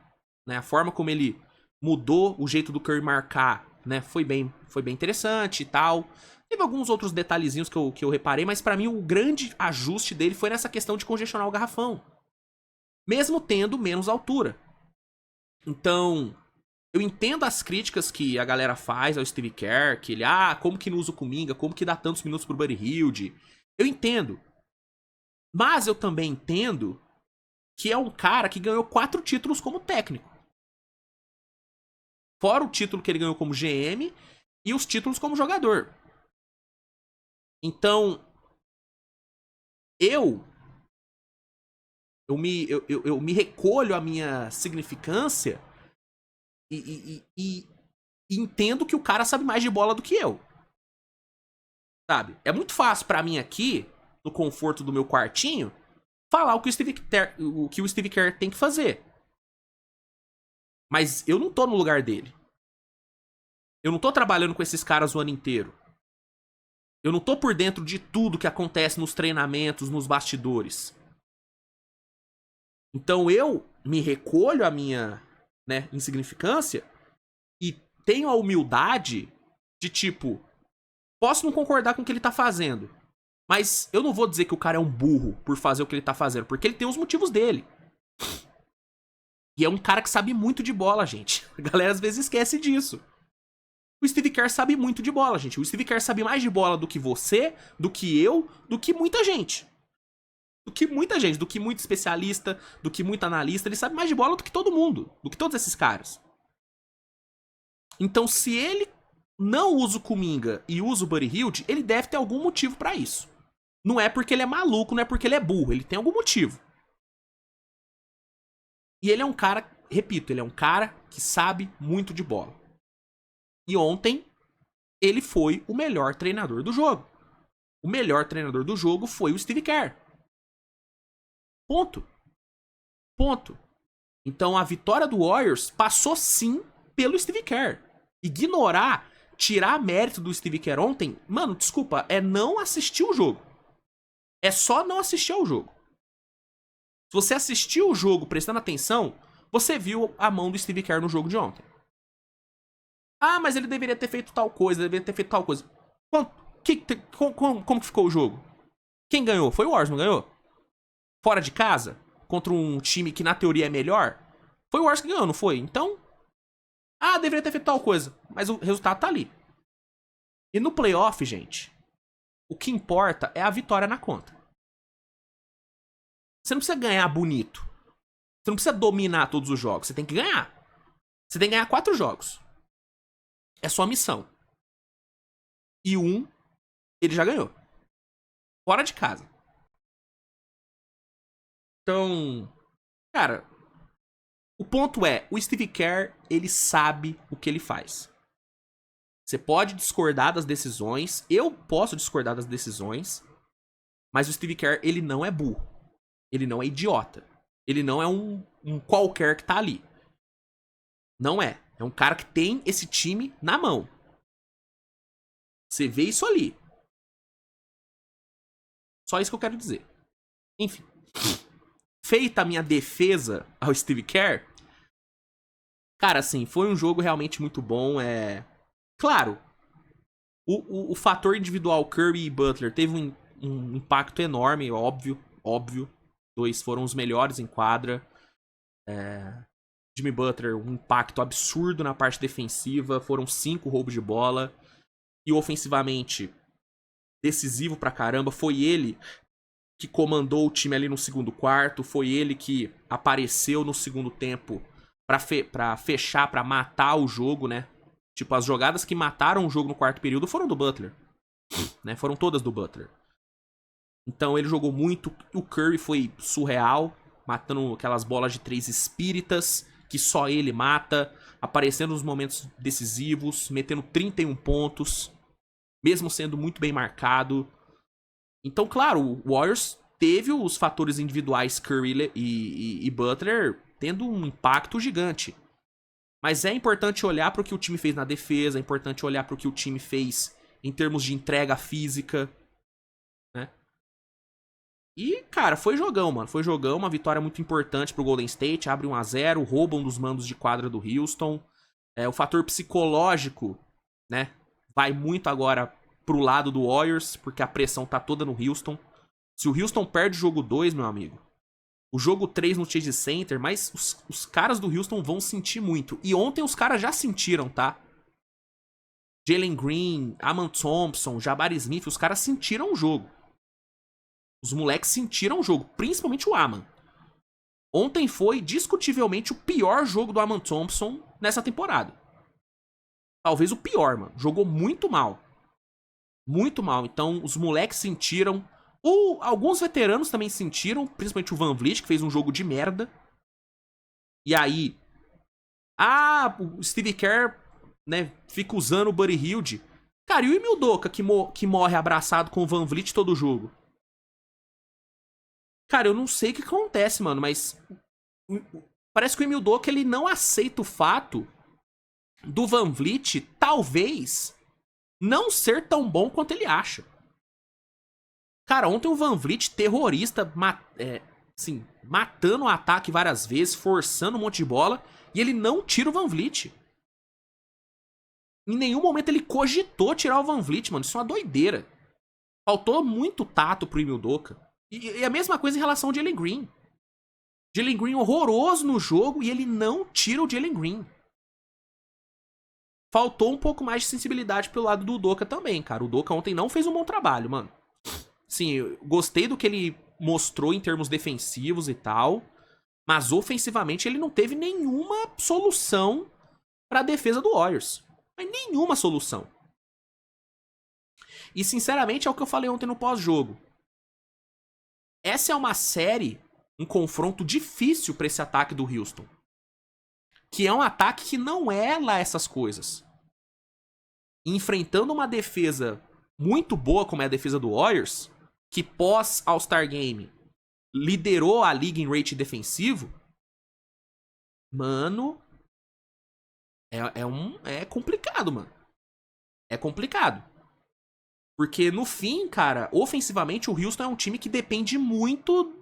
Né, a forma como ele mudou o jeito do Curry marcar, né, foi bem interessante e tal. Teve alguns outros detalhezinhos que eu reparei, mas pra mim o grande ajuste dele foi nessa questão de congestionar o garrafão. Mesmo tendo menos altura. Então, eu entendo as críticas que a galera faz ao Steve Kerr, que ele, como que não usa o Kuminga, como que dá tantos minutos pro Buddy Hield. Eu entendo. Mas eu também entendo que é um cara que ganhou 4 títulos como técnico. Fora o título que ele ganhou como GM e os títulos como jogador. Então, eu me recolho à minha significância e entendo que o cara sabe mais de bola do que eu. Sabe? É muito fácil pra mim aqui, no conforto do meu quartinho, falar o que o Steve Kerr tem que fazer. Mas eu não tô no lugar dele. Eu não tô trabalhando com esses caras o ano inteiro. Eu não tô por dentro de tudo que acontece nos treinamentos, nos bastidores. Então eu me recolho à minha, né, insignificância e tenho a humildade de, tipo, posso não concordar com o que ele tá fazendo, mas eu não vou dizer que o cara é um burro por fazer o que ele tá fazendo, porque ele tem os motivos dele. E é um cara que sabe muito de bola, gente. A galera às vezes esquece disso. O Steve Kerr sabe muito de bola, gente. O Steve Kerr sabe mais de bola do que você, do que eu, do que muita gente. Do que muita gente, do que muito especialista, do que muito analista. Ele sabe mais de bola do que todo mundo, do que todos esses caras. Então, se ele não usa o Kuminga e usa o Buddy Hield, ele deve ter algum motivo pra isso. Não é porque ele é maluco, não é porque ele é burro. Ele tem algum motivo. E ele é um cara, repito, ele é um cara que sabe muito de bola. E ontem, ele foi o melhor treinador do jogo. O melhor treinador do jogo foi o Steve Kerr. Ponto. Ponto. Então a vitória do Warriors passou sim pelo Steve Kerr. Ignorar, tirar mérito do Steve Kerr ontem, mano, desculpa, é não assistir o jogo. É só não assistir ao jogo. Se você assistiu o jogo prestando atenção, você viu a mão do Steve Kerr no jogo de ontem. Mas ele deveria ter feito tal coisa, deveria ter feito tal coisa. Como que ficou o jogo? Quem ganhou? Foi o Warriors, não ganhou? Fora de casa? Contra um time que na teoria é melhor? Foi o Warriors que ganhou, não foi? Então, deveria ter feito tal coisa. Mas o resultado tá ali. E no playoff, gente, o que importa é a vitória na conta. Você não precisa ganhar bonito. Você não precisa dominar todos os jogos. Você tem que ganhar. Você tem que ganhar 4 jogos. É sua missão. E ele já ganhou. Fora de casa. Então, cara, O ponto é, o Steve Kerr, ele sabe o que ele faz. Você pode discordar das decisões, eu posso discordar das decisões, mas o Steve Kerr, ele não é burro. Ele não é idiota. Ele não é um qualquer que tá ali. Não é. É um cara que tem esse time na mão. Você vê isso ali. Só isso que eu quero dizer. Enfim. Feita a minha defesa ao Steve Kerr, cara, assim, foi um jogo realmente muito bom. Claro, o fator individual Curry e Butler teve um impacto enorme, óbvio. Dois foram os melhores em quadra. Jimmy Butler, um impacto absurdo na parte defensiva. Foram 5 roubos de bola. E ofensivamente, decisivo pra caramba. Foi ele que comandou o time ali no segundo quarto. Foi ele que apareceu no segundo tempo pra fechar, pra matar o jogo, né? Tipo, as jogadas que mataram o jogo no quarto período foram do Butler. Né? Foram todas do Butler. Então ele jogou muito. O Curry foi surreal, matando aquelas bolas de 3 espíritas que só ele mata, aparecendo nos momentos decisivos, metendo 31 pontos, mesmo sendo muito bem marcado. Então, claro, o Warriors teve os fatores individuais Curry e Butler tendo um impacto gigante. Mas é importante olhar para o que o time fez na defesa, é importante olhar para o que o time fez em termos de entrega física, né? E, cara, foi jogão, mano. Foi jogão, uma vitória muito importante pro Golden State. Abre 1-0, roubam dos mandos de quadra do Houston. O fator psicológico, né, vai muito agora pro lado do Warriors, porque a pressão tá toda no Houston. Se o Houston perde o jogo 2, meu amigo, o jogo 3 no Chase Center, mas os caras do Houston vão sentir muito. E ontem os caras já sentiram, tá? Jalen Green, Aman Thompson, Jabari Smith, os caras sentiram o jogo. Os moleques sentiram o jogo, principalmente o Aman. Ontem foi discutivelmente o pior jogo do Aman Thompson nessa temporada. Talvez o pior, mano. Jogou muito mal. Muito mal. Então, os moleques sentiram. Alguns veteranos também sentiram, principalmente o VanVleet, que fez um jogo de merda. E aí... o Steve Kerr, né, fica usando o Buddy Hield. Cara, e o Emil Doka, que morre abraçado com o VanVleet todo o jogo? Cara, eu não sei o que acontece, mano, mas... Parece que o Emil Doka, ele não aceita o fato do VanVleet, talvez, não ser tão bom quanto ele acha. Cara, ontem o VanVleet, terrorista, assim, matando o ataque várias vezes, forçando um monte de bola, e ele não tira o VanVleet. Em nenhum momento ele cogitou tirar o VanVleet, mano. Isso é uma doideira. Faltou muito tato pro Emil Doka. E a mesma coisa em relação ao Jalen Green. Jalen Green horroroso no jogo e ele não tira o Jalen Green. Faltou um pouco mais de sensibilidade pelo lado do Udoka também, cara. O Udoka ontem não fez um bom trabalho, mano. Sim, eu gostei do que ele mostrou em termos defensivos e tal, mas ofensivamente ele não teve nenhuma solução pra defesa do Warriors. Mas nenhuma solução. E sinceramente é o que eu falei ontem no pós-jogo. Essa é uma série, um confronto difícil pra esse ataque do Houston. Que é um ataque que não é lá essas coisas. E enfrentando uma defesa muito boa, como é a defesa do Warriors, que pós All-Star Game liderou a liga em rate defensivo, mano, é complicado, mano. É complicado. Porque no fim, cara, ofensivamente o Houston é um time que depende muito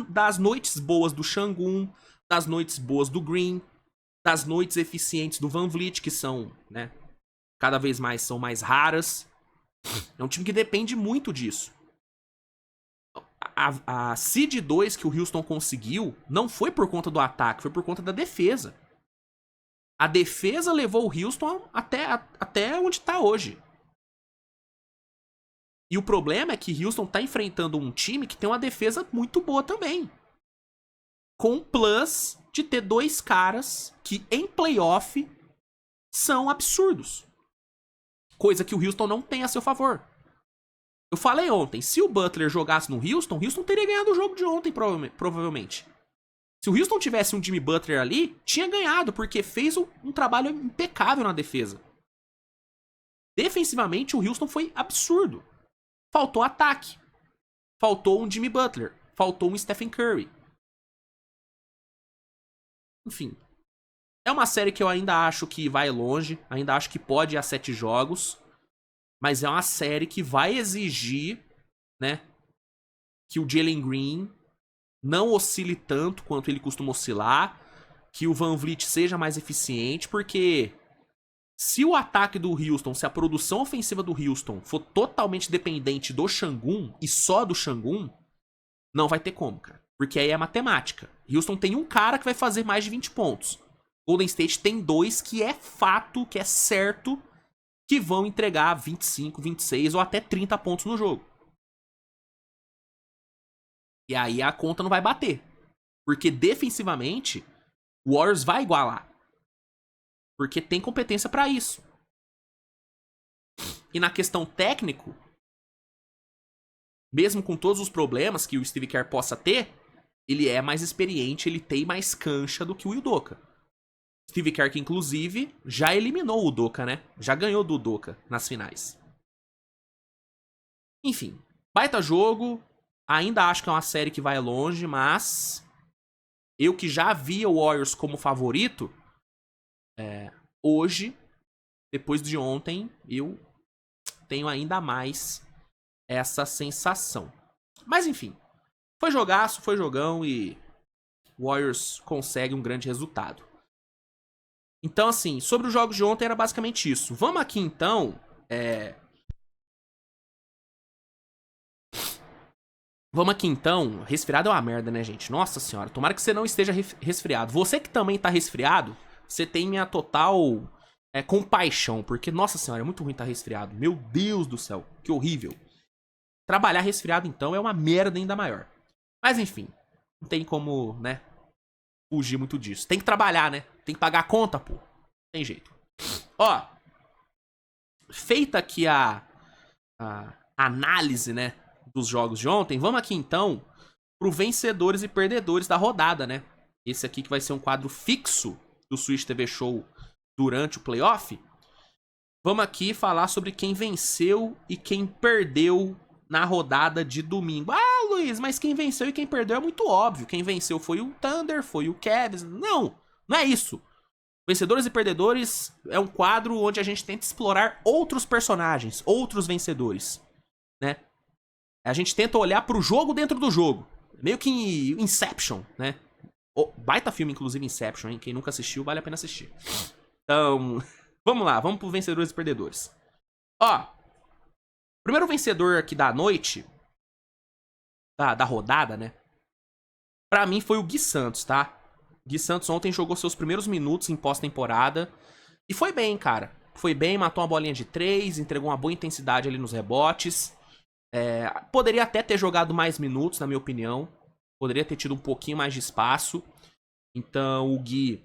das noites boas do Şengün, das noites boas do Green, das noites eficientes do VanVleet, que são, né, cada vez mais são mais raras. É um time que depende muito disso. A Seed 2 que o Houston conseguiu não foi por conta do ataque, foi por conta da defesa. A defesa levou o Houston até onde tá hoje. E o problema é que Houston tá enfrentando um time que tem uma defesa muito boa também. Com o plus de ter 2 caras que em playoff são absurdos. Coisa que o Houston não tem a seu favor. Eu falei ontem, se o Butler jogasse no Houston, o Houston teria ganhado o jogo de ontem, provavelmente. Se Se o Houston tivesse um Jimmy Butler ali, tinha ganhado, porque fez um trabalho impecável na defesa. Defensivamente, o Houston foi absurdo. Faltou ataque. Faltou um Jimmy Butler. Faltou um Stephen Curry. Enfim. É uma série que eu ainda acho que vai longe. Ainda acho que pode ir a 7 jogos. Mas é uma série que vai exigir, né, que o Jalen Green não oscile tanto quanto ele costuma oscilar. Que o VanVleet seja mais eficiente. Porque se o ataque do Houston, se a produção ofensiva do Houston for totalmente dependente do Sengun e só do Sengun, não vai ter como, cara. Porque aí é matemática. Houston tem um cara que vai fazer mais de 20 pontos. Golden State tem 2 que é fato, que é certo, que vão entregar 25, 26 ou até 30 pontos no jogo. E aí a conta não vai bater. Porque defensivamente, o Warriors vai igualar. Porque tem competência pra isso. E na questão técnico, mesmo com todos os problemas que o Steve Kerr possa ter, ele é mais experiente, ele tem mais cancha do que o Udoka. Steve Kerr, que inclusive, já eliminou o Udoka, né? Já ganhou do Udoka nas finais. Enfim, baita jogo. Ainda acho que é uma série que vai longe, mas eu que já via o Warriors como favorito, hoje, depois de ontem, eu tenho ainda mais essa sensação. Mas enfim, foi jogaço, foi jogão e o Warriors consegue um grande resultado. Então, assim, sobre os jogos de ontem era basicamente isso. Vamos aqui, então... Vamos aqui, então... Resfriado é uma merda, né, gente? Nossa senhora, tomara que você não esteja resfriado. Você que também tá resfriado, você tem minha total compaixão. Porque, nossa senhora, é muito ruim estar resfriado. Meu Deus do céu, que horrível. Trabalhar resfriado, então, é uma merda ainda maior. Mas, enfim, não tem como, né, fugir muito disso. Tem que trabalhar, né? Tem que pagar a conta, pô. Tem jeito. Ó, feita aqui a análise, né, dos jogos de ontem, vamos aqui então pro vencedores e perdedores da rodada, né? Esse aqui que vai ser um quadro fixo do Switch TV Show durante o playoff. Vamos aqui falar sobre quem venceu e quem perdeu na rodada de domingo. Ah, Luiz, mas quem venceu e quem perdeu é muito óbvio. Quem venceu foi o Thunder, foi o Cavs. Não, não é isso. Vencedores e Perdedores é um quadro onde a gente tenta explorar outros personagens, outros vencedores, né? A gente tenta olhar pro jogo dentro do jogo. Meio que Inception, né? Baita filme, inclusive, Inception, hein? Quem nunca assistiu, vale a pena assistir. Então, vamos lá, vamos pro Vencedores e Perdedores. Ó, primeiro vencedor aqui da noite, da rodada, né? Pra mim foi o Gui Santos, tá? Gui Santos ontem jogou seus primeiros minutos em pós-temporada. E foi bem, cara. Foi bem, matou uma bolinha de 3, entregou uma boa intensidade ali nos rebotes. Poderia até ter jogado mais minutos, na minha opinião. Poderia ter tido um pouquinho mais de espaço. Então o Gui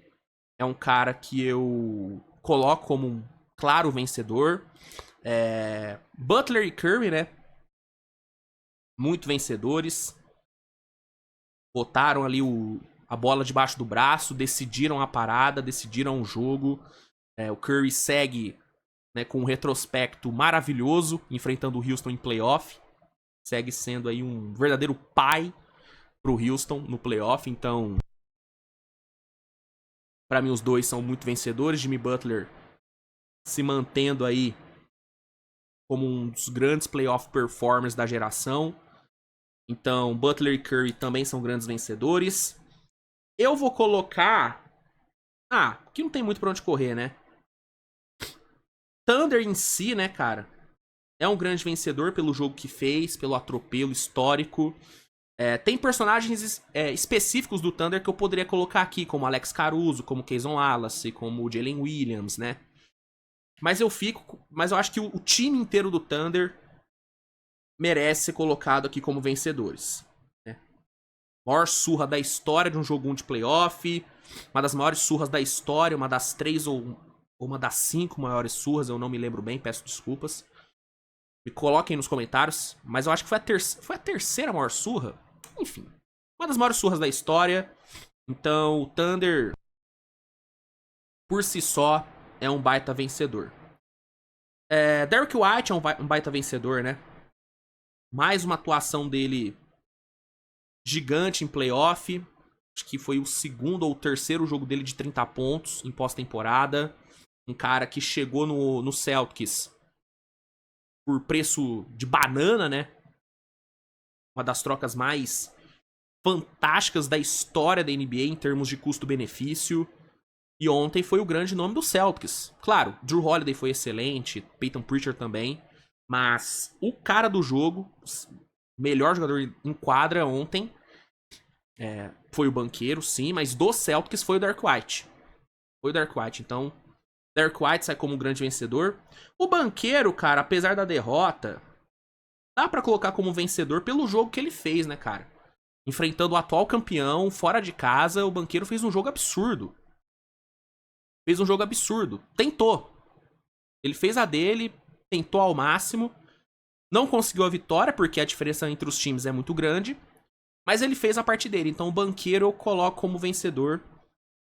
é um cara que eu coloco como um claro vencedor. Butler e Curry, né? Muito vencedores. Botaram ali a bola debaixo do braço, decidiram a parada, decidiram o jogo. O Curry segue, né, com um retrospecto maravilhoso, enfrentando o Houston em playoff. Segue sendo aí um verdadeiro pai pro Houston no playoff. Então, pra mim os dois são muito vencedores. Jimmy Butler se mantendo aí como um dos grandes playoff performers da geração. Então, Butler e Curry também são grandes vencedores. Eu vou colocar... aqui não tem muito pra onde correr, né? Thunder em si, né, cara? É um grande vencedor pelo jogo que fez, pelo atropelo histórico. Tem personagens específicos do Thunder que eu poderia colocar aqui, como Alex Caruso, como Kayson Wallace, como Jalen Williams, né? Mas eu acho que o time inteiro do Thunder merece ser colocado aqui como vencedores. Né? Maior surra da história de um jogo 1 de playoff. Uma das maiores surras da história. Uma das 3 ou uma das 5 maiores surras. Eu não me lembro bem, peço desculpas. Me coloquem nos comentários. Mas eu acho que foi a terceira maior surra. Enfim. Uma das maiores surras da história. Então, o Thunder, por si só, é um baita vencedor. Derrick White é um baita vencedor, né? Mais uma atuação dele gigante em playoff. Acho que foi o segundo ou o terceiro jogo dele de 30 pontos em pós-temporada. Um cara que chegou no Celtics por preço de banana, né? Uma das trocas mais fantásticas da história da NBA em termos de custo-benefício. E ontem foi o grande nome do Celtics. Claro, Drew Holiday foi excelente, Peyton Pritchard também. Mas o cara do jogo, melhor jogador em quadra ontem, foi o banqueiro, sim, mas do Celtics foi o Derrick White. Foi o Derrick White, então Derrick White sai como um grande vencedor. O banqueiro, cara, apesar da derrota, dá pra colocar como vencedor pelo jogo que ele fez, né, cara? Enfrentando o atual campeão, fora de casa, o banqueiro fez um jogo absurdo. Fez um jogo absurdo. Tentou. Ele fez a dele, tentou ao máximo. Não conseguiu a vitória, porque a diferença entre os times é muito grande. Mas ele fez a parte dele. Então o banqueiro eu coloco como vencedor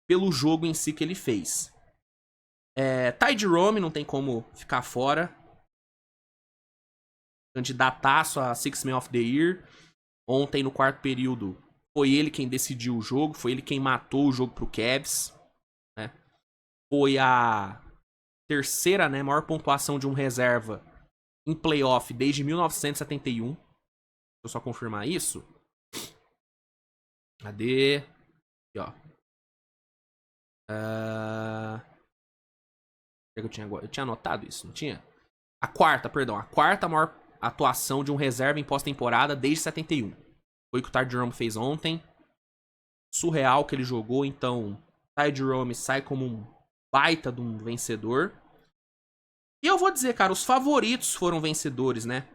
pelo jogo em si que ele fez. Ty Jerome não tem como ficar fora. Candidataço a Sixth Man of the Year. Ontem, no quarto período, foi ele quem decidiu o jogo. Foi ele quem matou o jogo pro Cavs. Né? Foi a terceira, né, maior pontuação de um reserva em playoff desde 1971. Deixa eu só confirmar isso. Cadê? Aqui, ó. Eu tinha anotado isso, não tinha? A quarta maior atuação de um reserva em pós-temporada desde 71. Foi o que o Ty Jerome fez ontem. Surreal que ele jogou, então Ty Jerome sai como um baita de um vencedor. E eu vou dizer, cara, os favoritos foram vencedores, né?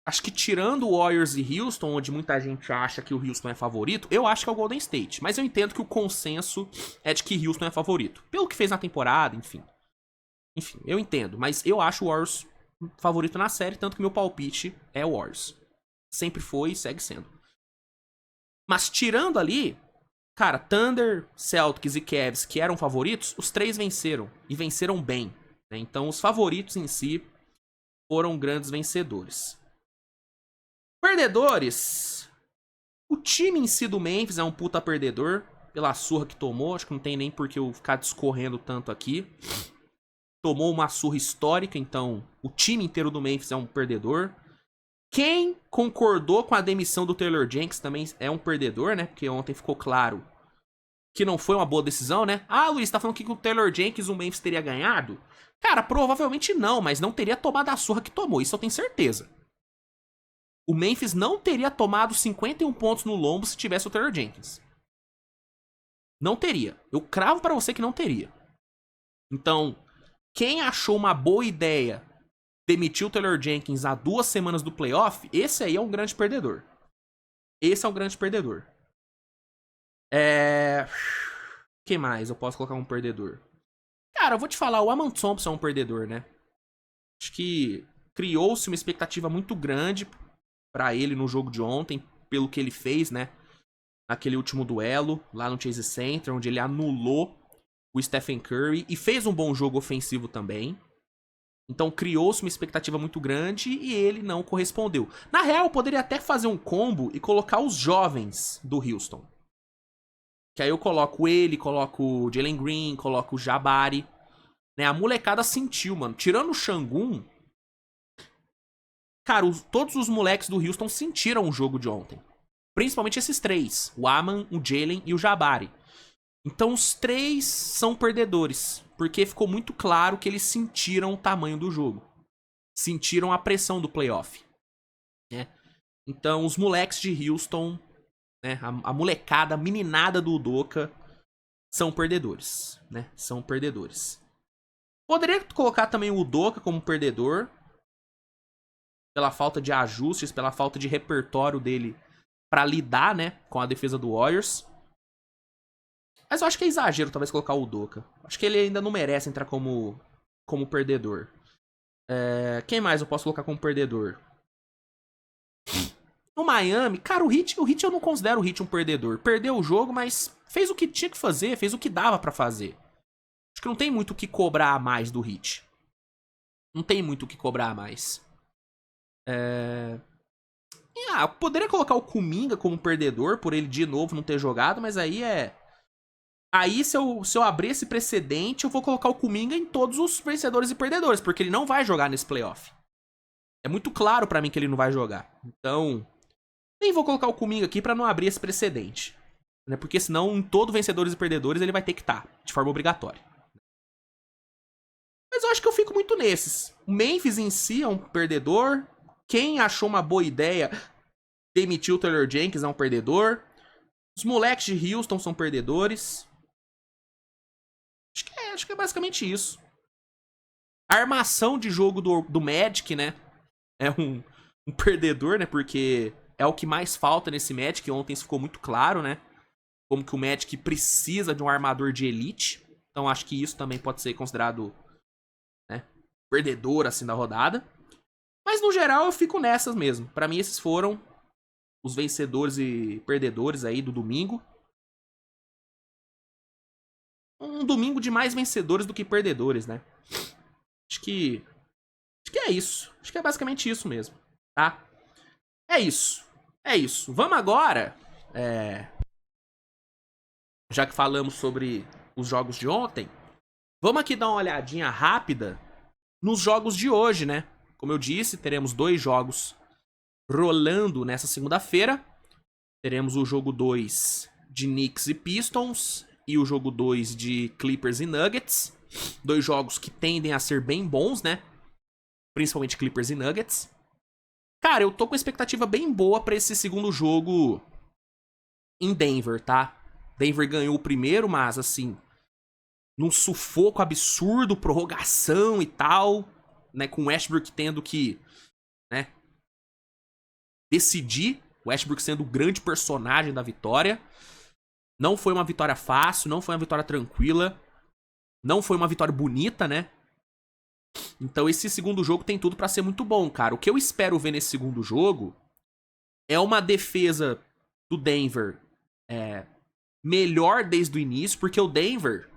Acho que tirando o Warriors e Houston, onde muita gente acha que o Houston é favorito, eu acho que é o Golden State. Mas eu entendo que o consenso é de que Houston é favorito. Pelo que fez na temporada, enfim. Enfim, eu entendo. Mas eu acho o Warriors favorito na série, tanto que meu palpite é o Warriors. Sempre foi e segue sendo. Mas tirando ali, cara, Thunder, Celtics e Cavs, que eram favoritos, os três venceram. E venceram bem. Né? Então os favoritos em si foram grandes vencedores. Perdedores. O time em si do Memphis é um puta perdedor. Pela surra que tomou. Acho que não tem nem por que eu ficar discorrendo tanto aqui. Tomou uma surra histórica, então o time inteiro do Memphis é um perdedor. Quem concordou com a demissão do Taylor Jenkins também é um perdedor, né? Porque ontem ficou claro que não foi uma boa decisão, né? Ah, Luiz, tá falando que com o Taylor Jenkins o Memphis teria ganhado? Cara, provavelmente não, mas não teria tomado a surra que tomou, isso eu tenho certeza. O Memphis não teria tomado 51 pontos no lombo se tivesse o Taylor Jenkins. Não teria. Eu cravo pra você que não teria. Então, quem achou uma boa ideia demitir o Taylor Jenkins há 2 semanas do playoff, esse aí é um grande perdedor. Esse é um grande perdedor. Quem mais eu posso colocar um perdedor? Cara, eu vou te falar, o Aman Thompson é um perdedor, né? Acho que criou-se uma expectativa muito grande pra ele no jogo de ontem, pelo que ele fez, né? Naquele último duelo, lá no Chase Center, onde ele anulou o Stephen Curry e fez um bom jogo ofensivo também. Então criou-se uma expectativa muito grande e ele não correspondeu. Na real, eu poderia até fazer um combo e colocar os jovens do Houston. Que aí eu coloco ele, coloco o Jalen Green, coloco o Jabari. Né? A molecada sentiu, mano. Tirando o Şangün, cara, todos os moleques do Houston sentiram o jogo de ontem. Principalmente esses três. O Aman, o Jalen e o Jabari. Então os três são perdedores. Porque ficou muito claro que eles sentiram o tamanho do jogo. Sentiram a pressão do playoff. Né? Então os moleques de Houston, né, a molecada, a meninada do Udoka, são perdedores. Né? São perdedores. Poderia colocar também o Udoka como perdedor. Pela falta de ajustes, pela falta de repertório dele pra lidar, né, com a defesa do Warriors. Mas eu acho que é exagero talvez colocar o Udoka. Acho que ele ainda não merece entrar como perdedor. Quem mais eu posso colocar como perdedor? No Miami, cara, o Heat eu não considero o Heat um perdedor. Perdeu o jogo, mas fez o que tinha que fazer, fez o que dava pra fazer. Acho que não tem muito o que cobrar a mais do Heat. Não tem muito o que cobrar a mais. Eu poderia colocar o Kuminga como perdedor, por ele de novo não ter jogado, mas aí é... Aí, se eu abrir esse precedente, eu vou colocar o Kuminga em todos os vencedores e perdedores, porque ele não vai jogar nesse playoff. É muito claro pra mim que ele não vai jogar. Então, nem vou colocar o Kuminga aqui pra não abrir esse precedente. Né? Porque senão, em todo vencedores e perdedores, ele vai ter que estar, de forma obrigatória. Mas eu acho que eu fico muito nesses. O Memphis em si é um perdedor. Quem achou uma boa ideia demitir o Taylor Jenkins é um perdedor. Os moleques de Houston são perdedores. Acho que é basicamente isso. A armação de jogo do Magic, né? É um perdedor, né? Porque é o que mais falta nesse Magic. Ontem isso ficou muito claro, né? Como que o Magic precisa de um armador de elite. Então acho que isso também pode ser considerado, né, perdedor, assim, da rodada. Mas no geral eu fico nessas mesmo. Pra mim esses foram os vencedores e perdedores aí do domingo. Um domingo de mais vencedores do que perdedores, né? Acho que é isso. Acho que é basicamente isso mesmo, tá? É isso. É isso. Vamos agora, já que falamos sobre os jogos de ontem, vamos aqui dar uma olhadinha rápida nos jogos de hoje, né? Como eu disse, teremos 2 jogos rolando nessa segunda-feira. Teremos o jogo 2 de Knicks e Pistons e o jogo 2 de Clippers e Nuggets. 2 jogos que tendem a ser bem bons, né? Principalmente Clippers e Nuggets. Cara, eu tô com expectativa bem boa pra esse segundo jogo em Denver, tá? Denver ganhou o primeiro, mas assim, num sufoco absurdo, prorrogação e tal, né? Com o Westbrook tendo que, né, decidir. O Westbrook sendo o grande personagem da vitória. Não foi uma vitória fácil, não foi uma vitória tranquila. Não foi uma vitória bonita, né? Então esse segundo jogo tem tudo pra ser muito bom, cara. O que eu espero ver nesse segundo jogo é uma defesa do Denver melhor desde o início, porque o Denver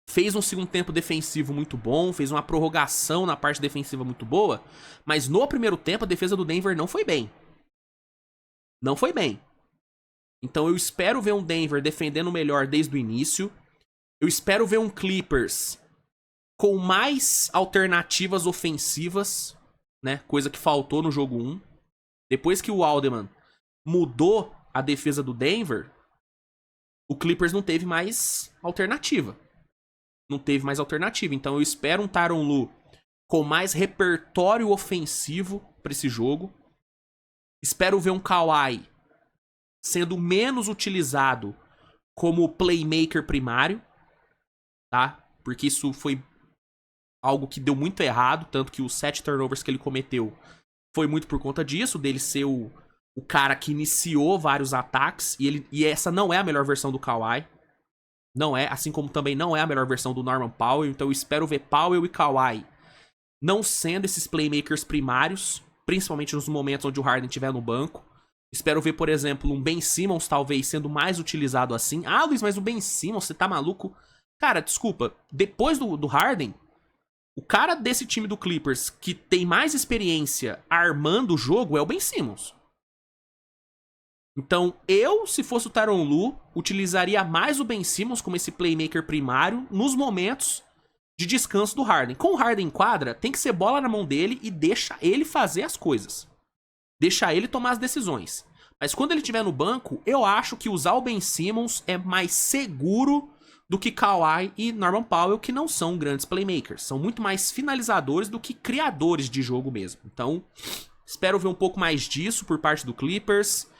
fez um segundo tempo defensivo muito bom, fez uma prorrogação na parte defensiva muito boa, mas no primeiro tempo a defesa do Denver não foi bem. Não foi bem. Então eu espero ver um Denver defendendo melhor desde o início. Eu espero ver um Clippers com mais alternativas ofensivas, né? Coisa que faltou no jogo 1. Depois que o Alderman mudou a defesa do Denver, o Clippers não teve mais alternativa. Não teve mais alternativa. Então eu espero um Tyronn Lue com mais repertório ofensivo para esse jogo. Espero ver um Kawhi sendo menos utilizado como playmaker primário, tá? Porque isso foi algo que deu muito errado, tanto que os 7 turnovers que ele cometeu foi muito por conta disso, dele ser o cara que iniciou vários ataques, e essa não é a melhor versão do Kawhi. Não é, assim como também não é a melhor versão do Norman Powell, então eu espero ver Powell e Kawhi não sendo esses playmakers primários, principalmente nos momentos onde o Harden estiver no banco. Espero ver, por exemplo, um Ben Simmons talvez sendo mais utilizado assim. Ah, Luiz, mas o Ben Simmons, você tá maluco? Cara, desculpa, depois do Harden, o cara desse time do Clippers que tem mais experiência armando o jogo é o Ben Simmons. Então, eu, se fosse o Tyronn Lue, utilizaria mais o Ben Simmons como esse playmaker primário nos momentos de descanso do Harden. Com o Harden em quadra, tem que ser bola na mão dele e deixa ele fazer as coisas. Deixa ele tomar as decisões. Mas quando ele estiver no banco, eu acho que usar o Ben Simmons é mais seguro do que Kawhi e Norman Powell, que não são grandes playmakers. São muito mais finalizadores do que criadores de jogo mesmo. Então, espero ver um pouco mais disso por parte do Clippers.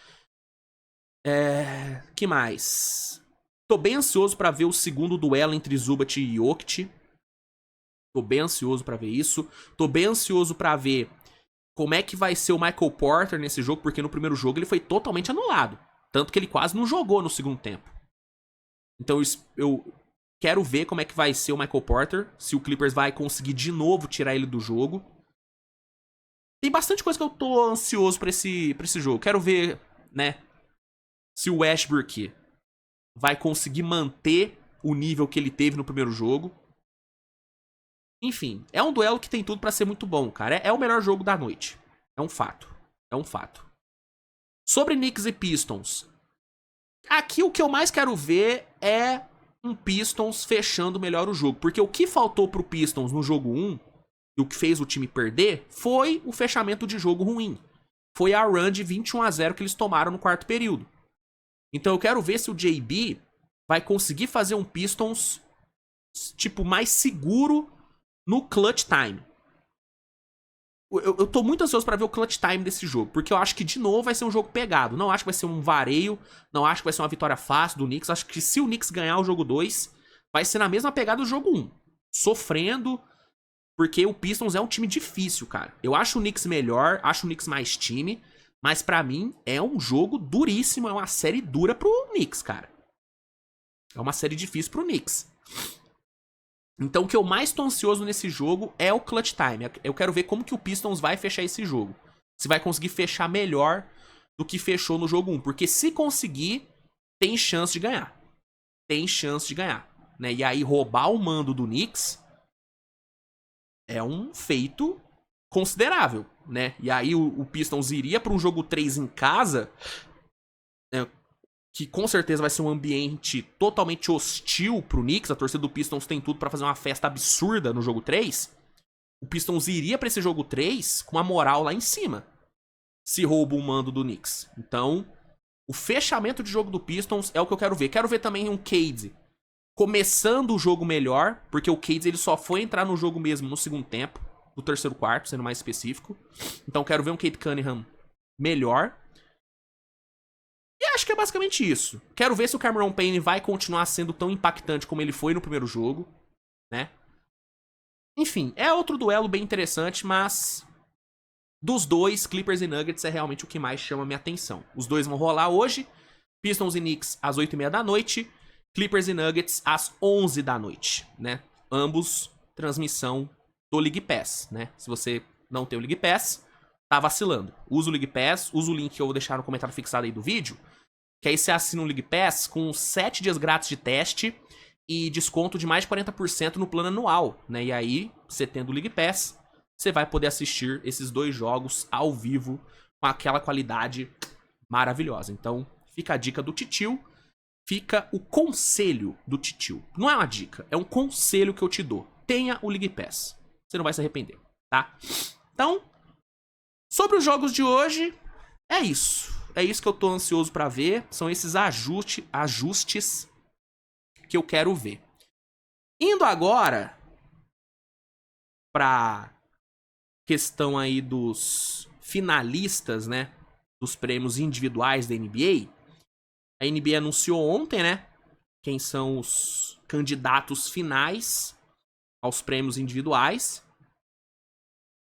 Que mais? Tô bem ansioso pra ver o segundo duelo entre Zubat e Jokic. Tô bem ansioso pra ver isso. Tô bem ansioso pra ver como é que vai ser o Michael Porter nesse jogo, porque no primeiro jogo ele foi totalmente anulado. Tanto que ele quase não jogou no segundo tempo. Então eu quero ver como é que vai ser o Michael Porter, se o Clippers vai conseguir de novo tirar ele do jogo. tem bastante coisa que eu tô ansioso pra esse jogo. Quero ver, né, se o Westbrook vai conseguir manter o nível que ele teve no primeiro jogo. Enfim, é um duelo que tem tudo pra ser muito bom, cara. É o melhor jogo da noite. É um fato. É um fato. Sobre Knicks e Pistons. Aqui o que eu mais quero ver é um Pistons fechando melhor o jogo. Porque o que faltou pro Pistons no jogo 1 e o que fez o time perder foi o fechamento de jogo ruim. Foi a run de 21-0 que eles tomaram no quarto período. Então eu quero ver se o JB vai conseguir fazer um Pistons tipo mais seguro no clutch time. Eu tô muito ansioso pra ver o clutch time desse jogo, porque eu acho que de novo vai ser um jogo pegado. Não acho que vai ser um vareio, não acho que vai ser uma vitória fácil do Knicks. Acho que se o Knicks ganhar o jogo 2, vai ser na mesma pegada do jogo 1. Sofrendo, porque o Pistons é um time difícil, cara. Eu acho o Knicks melhor, acho o Knicks mais time, mas pra mim é um jogo duríssimo, é uma série dura pro Knicks, cara. É uma série difícil pro Knicks. Então o que eu mais tô ansioso nesse jogo é o clutch time. Eu quero ver como que o Pistons vai fechar esse jogo. Se vai conseguir fechar melhor do que fechou no jogo 1. Porque se conseguir, tem chance de ganhar. Tem chance de ganhar. Né? E aí roubar o mando do Knicks é um feito considerável. Né? E aí o Pistons iria para um jogo 3 em casa, né? Que com certeza vai ser um ambiente totalmente hostil pro Knicks. A torcida do Pistons tem tudo pra fazer uma festa absurda no jogo 3. O Pistons iria pra esse jogo 3 com a moral lá em cima, se rouba o mando do Knicks. Então, o fechamento de jogo do Pistons é o que eu quero ver. Quero ver também um Cade começando o jogo melhor, porque o Cade ele só foi entrar no jogo mesmo no segundo tempo, no terceiro quarto, sendo mais específico. Então, quero ver um Cade Cunningham melhor. E acho que é basicamente isso. Quero ver se o Cameron Payne vai continuar sendo tão impactante como ele foi no primeiro jogo, né? Enfim, é outro duelo bem interessante, mas dos dois, Clippers e Nuggets é realmente o que mais chama minha atenção. Os dois vão rolar hoje, Pistons e Knicks às 8h30 da noite, Clippers e Nuggets às 11 da noite, né? Ambos transmissão do League Pass, né? Se você não tem o League Pass, tá vacilando. Usa o League Pass, usa o link que eu vou deixar no comentário fixado aí do vídeo, que aí você assina o League Pass com 7 dias grátis de teste e desconto de mais de 40% no plano anual, né? E aí, você tendo o League Pass, você vai poder assistir esses dois jogos ao vivo com aquela qualidade maravilhosa. Então, fica a dica do Titio, fica o conselho do Titio. Não é uma dica, é um conselho que eu te dou. Tenha o League Pass. Você não vai se arrepender, tá? Então, sobre os jogos de hoje, é isso. É isso que eu tô ansioso pra ver. São esses ajustes que eu quero ver. Indo agora pra questão aí dos finalistas, né? Dos prêmios individuais da NBA. A NBA anunciou ontem, né? Quem são os candidatos finais aos prêmios individuais.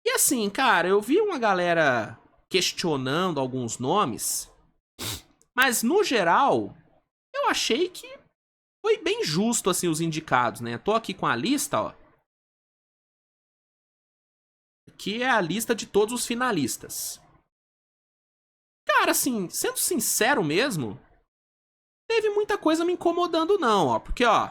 E assim, cara, eu vi uma galera questionando alguns nomes, mas no geral, eu achei que foi bem justo assim os indicados, né? Tô aqui com a lista, ó. Que é a lista de todos os finalistas. Cara, assim, sendo sincero mesmo, teve muita coisa me incomodando não, ó, porque ó,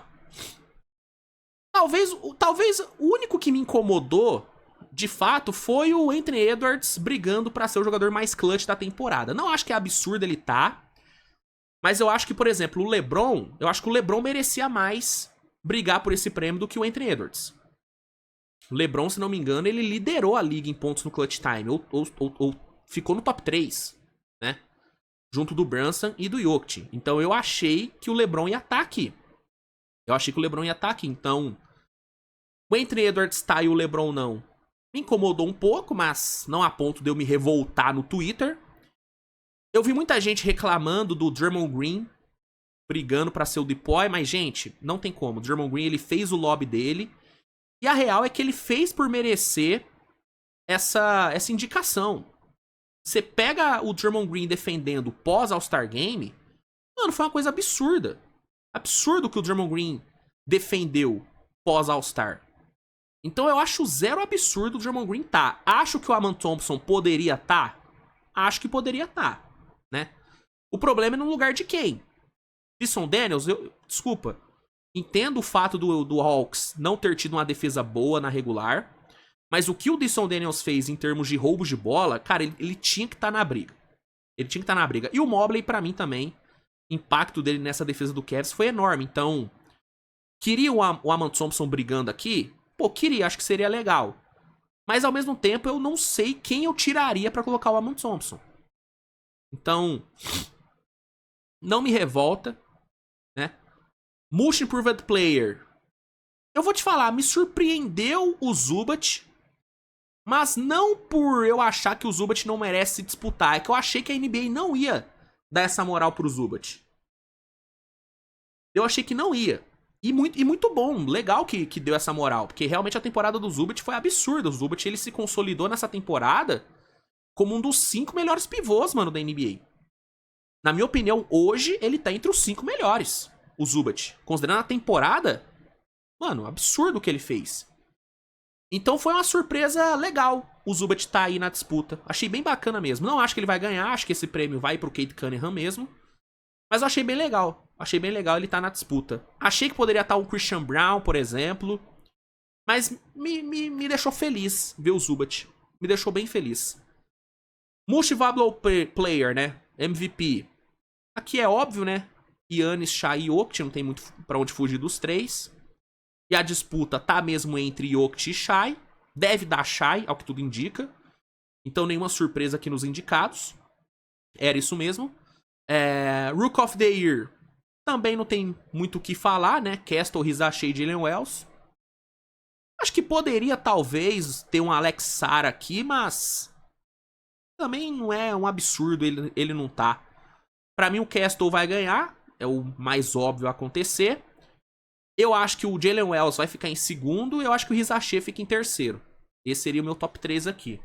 talvez o único que me incomodou de fato foi o Anthony Edwards brigando pra ser o jogador mais clutch da temporada. Não acho que é absurdo ele tá, mas eu acho que, por exemplo, o LeBron, eu acho que o LeBron merecia mais brigar por esse prêmio do que o Anthony Edwards. O LeBron, se não me engano, ele liderou a liga em pontos no clutch time, ou ficou no top 3, né? Junto do Brunson e do Jokic. Então eu achei que o LeBron ia estar aqui. Então, o Anthony Edwards tá e o LeBron não. Me incomodou um pouco, mas não a ponto de eu me revoltar no Twitter. Eu vi muita gente reclamando do Draymond Green brigando pra ser o DPOY, mas, gente, não tem como. O Draymond Green, ele fez o lobby dele. E a real é que ele fez por merecer essa indicação. Você pega o Draymond Green defendendo pós All-Star Game, mano, foi uma coisa absurda. Absurdo que o Draymond Green defendeu pós All-Star. Então eu acho zero absurdo o Draymond Green tá. Acho que o Aman Thompson poderia tá? Acho que poderia tá, né? O problema é no lugar de quem? Jason Daniels, desculpa. Entendo o fato do Hawks não ter tido uma defesa boa na regular, mas o que o Jason Daniels fez em termos de roubos de bola, cara, ele tinha que estar na briga. Ele tinha que estar na briga. E o Mobley, pra mim também, o impacto dele nessa defesa do Cavs foi enorme. Então, queria o Aman Thompson brigando aqui? Pô, queria, acho que seria legal. Mas ao mesmo tempo, eu não sei quem eu tiraria pra colocar o Aman Thompson. Então, não me revolta, né? Most Improved Player. Eu vou te falar, me surpreendeu o Zubat, mas não por eu achar que o Zubat não merece se disputar, é que eu achei que a NBA não ia dar essa moral pro Zubat. Eu achei que não ia. E muito bom, legal que deu essa moral, porque realmente a temporada do Zubat foi absurda. O Zubat ele se consolidou nessa temporada como um dos 5 melhores pivôs, mano, da NBA. Na minha opinião, hoje ele tá entre os 5 melhores, o Zubat. Considerando a temporada, mano, absurdo o que ele fez. Então foi uma surpresa legal o Zubat tá aí na disputa. Achei bem bacana mesmo. Não acho que ele vai ganhar, acho que esse prêmio vai pro Cade Cunningham mesmo. Mas eu achei bem legal. Achei bem legal ele tá na disputa. Achei que poderia estar o Christian Brown, por exemplo. Mas me deixou feliz ver o Zubat. Me deixou bem feliz. Most Valuable Player, né? MVP. Aqui é óbvio, né? Giannis, Shai e Jokic. Não tem muito pra onde fugir dos 3. E a disputa tá mesmo entre Jokic e Shai. Deve dar Shai, ao que tudo indica. Então nenhuma surpresa aqui nos indicados. Era isso mesmo. Rook of the Year. Também não tem muito o que falar, né? Castle, Rizachet e Jalen Wells. Acho que poderia, talvez, ter um Alex Sara aqui, mas... também não é um absurdo ele não tá. Pra mim, o Castle vai ganhar. É o mais óbvio a acontecer. Eu acho que o Jalen Wells vai ficar em segundo. E eu acho que o Rizachet fica em terceiro. Esse seria o meu top 3 aqui.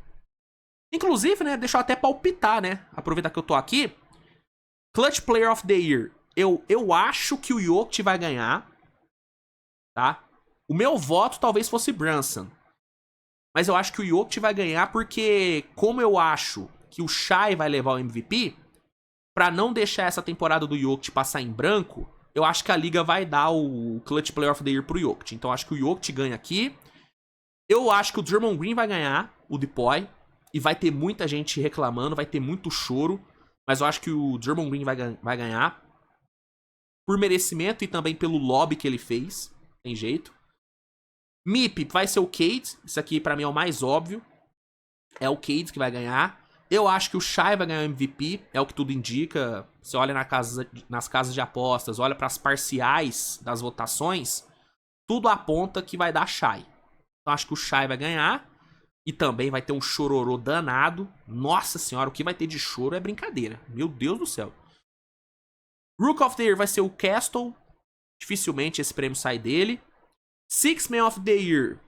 Inclusive, né? Deixa eu até palpitar, né? Aproveitar que eu tô aqui. Clutch Player of the Year. Eu acho que o Jokic vai ganhar. Tá? O meu voto talvez fosse Brunson. Mas eu acho que o Jokic vai ganhar porque, como eu acho que o Shai vai levar o MVP, pra não deixar essa temporada do Jokic passar em branco, eu acho que a liga vai dar o Clutch Player of the Year pro Jokic. Então eu acho que o Jokic ganha aqui. Eu acho que o Draymond Green vai ganhar o Depoy. E vai ter muita gente reclamando, vai ter muito choro. Mas eu acho que o Draymond Green vai ganhar. Por merecimento e também pelo lobby que ele fez. Tem jeito. MIP vai ser o Cade. Isso aqui pra mim é o mais óbvio. É o Cade que vai ganhar. Eu acho que o Shai vai ganhar o MVP. É o que tudo indica. Você olha nas casas de apostas, olha pras parciais das votações. Tudo aponta que vai dar Shai. Então acho que o Shai vai ganhar. E também vai ter um chororô danado. Nossa senhora, o que vai ter de choro é brincadeira. Meu Deus do céu. Rook of the Year vai ser o Castle. Dificilmente esse prêmio sai dele. Six Man of the Year.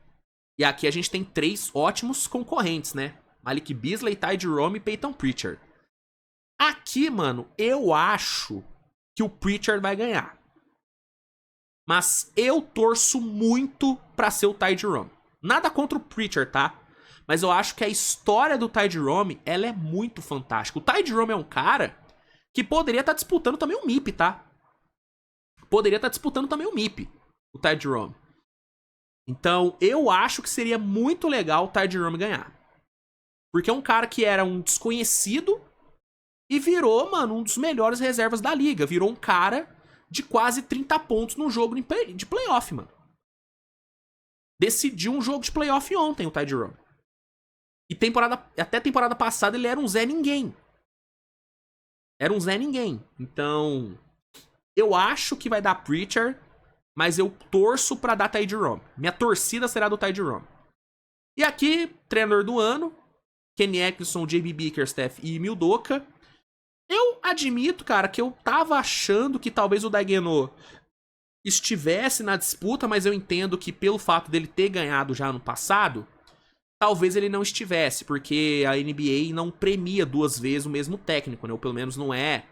E aqui a gente tem 3 ótimos concorrentes, né? Malik Beasley, Ty Jerome e Peyton Pritchard. Aqui, mano, eu acho que o Pritchard vai ganhar. Mas eu torço muito pra ser o Ty Jerome. Nada contra o Pritchard, tá? Mas eu acho que a história do Ty Jerome, ela é muito fantástica. O Ty Jerome é um cara que poderia estar disputando também o MIP, tá? Poderia estar disputando também o MIP, o Ty Jerome. Então, eu acho que seria muito legal o Ty Jerome ganhar. Porque é um cara que era um desconhecido e virou, mano, um dos melhores reservas da liga. Virou um cara de quase 30 pontos num jogo de playoff, mano. Decidiu um jogo de playoff ontem, o Ty Jerome. E até temporada passada ele era um Zé Ninguém. Era um Zé Ninguém. Então, eu acho que vai dar Pritchard, mas eu torço pra dar Ty Jerome. Minha torcida será do Ty Jerome. E aqui, treinador do ano, Kenny Atkinson, JB Bickerstaff e Ime Udoka. Eu admito, cara, que eu tava achando que talvez o Daigneault estivesse na disputa, mas eu entendo que pelo fato dele ter ganhado já no passado, talvez ele não estivesse, porque a NBA não premia 2 vezes o mesmo técnico, né? Ou pelo menos não é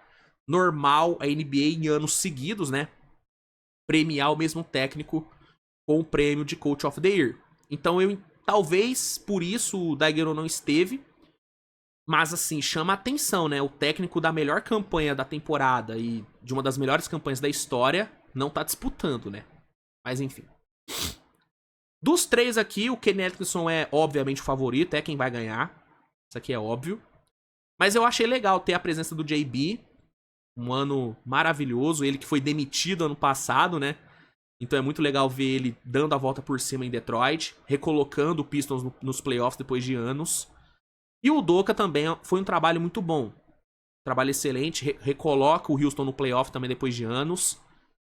normal a NBA em anos seguidos, né? Premiar o mesmo técnico com o prêmio de Coach of the Year. Então talvez por isso o Daiguero não esteve. Mas assim, chama a atenção, né? O técnico da melhor campanha da temporada e de uma das melhores campanhas da história não tá disputando, né? Mas enfim. Dos três aqui, o Kenny Atkinson é obviamente o favorito, é quem vai ganhar. Isso aqui é óbvio. Mas eu achei legal ter a presença do JB. Um ano maravilhoso. Ele que foi demitido ano passado, né? Então é muito legal ver ele dando a volta por cima em Detroit. Recolocando o Pistons nos playoffs depois de anos. E o Udoka também foi um trabalho muito bom. Trabalho excelente. Recoloca o Houston no playoff também depois de anos.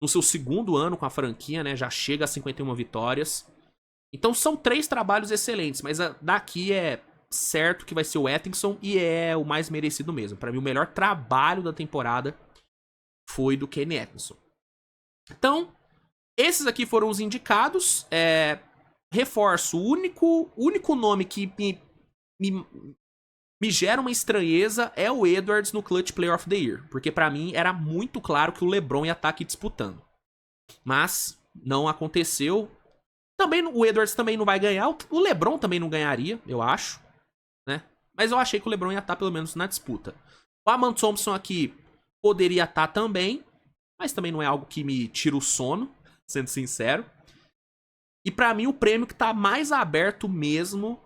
No seu segundo ano com a franquia, né? Já chega a 51 vitórias. Então são 3 trabalhos excelentes. Mas daqui é certo que vai ser o Atkinson. E é o mais merecido mesmo. Pra mim, o melhor trabalho da temporada foi do Kenny Atkinson. Então, esses aqui foram os indicados. Reforço, o único nome que me gera uma estranheza é o Edwards no Clutch Player of the Year. Porque pra mim era muito claro que o LeBron ia estar aqui disputando. Mas não aconteceu. Também o Edwards também não vai ganhar. O LeBron também não ganharia, eu acho. Né? Mas eu achei que o LeBron ia estar pelo menos na disputa. O Aman Thompson aqui poderia estar também. Mas também não é algo que me tira o sono, sendo sincero. E pra mim o prêmio que tá mais aberto mesmo,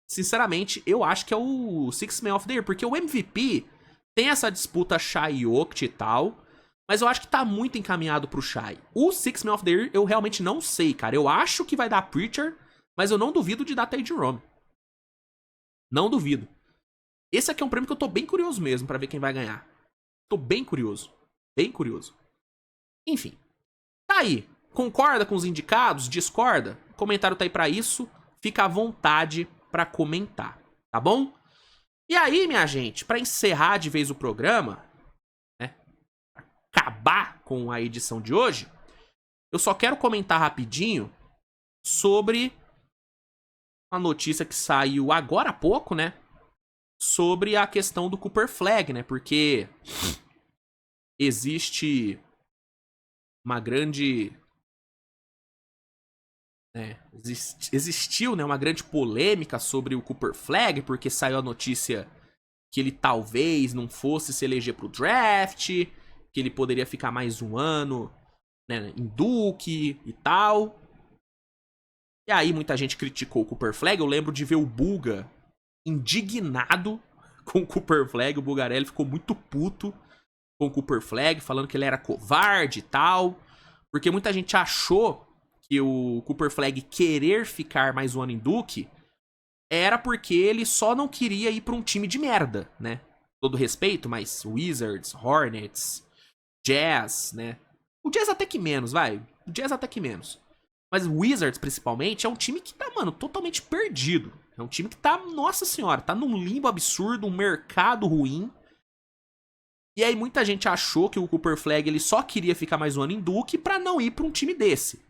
sinceramente, eu acho que é o Sixth Man of the Year. Porque o MVP tem essa disputa Shai Jokic e tal, mas eu acho que tá muito encaminhado pro Shai. O Sixth Man of the Year eu realmente não sei, cara. Eu acho que vai dar Preacher, mas eu não duvido de dar Ty Jerome. Não duvido. Esse aqui é um prêmio que eu tô bem curioso mesmo pra ver quem vai ganhar. Tô bem curioso. Bem curioso. Enfim. Tá aí. Concorda com os indicados? Discorda? O comentário tá aí pra isso. Fica à vontade pra comentar. Tá bom? E aí, minha gente, pra encerrar de vez o programa, né? Acabar com a edição de hoje, eu só quero comentar rapidinho sobre uma notícia que saiu agora há pouco, né? Sobre a questão do Cooper Flag, né? Porque existe uma grande... existiu, né, uma grande polêmica sobre o Cooper Flag, porque saiu a notícia que ele talvez não fosse se eleger pro draft, que ele poderia ficar mais um ano, né, em Duke e tal. E aí muita gente criticou o Cooper Flag. Eu lembro de ver o Bulga indignado com o Cooper Flag. O Bulgarelli ficou muito puto com o Cooper Flag, falando que ele era covarde e tal. Porque muita gente achou que o Cooper Flag querer ficar mais um ano em Duke era porque ele só não queria ir pra um time de merda, né? Todo respeito, mas Wizards, Hornets, Jazz, né? O Jazz até que menos, vai. O Jazz até que menos. Mas o Wizards, principalmente, é um time que tá, mano, totalmente perdido. É um time que tá, nossa senhora, tá num limbo absurdo, um mercado ruim. E aí muita gente achou que o Cooper Flag ele só queria ficar mais um ano em Duke pra não ir pra um time desse.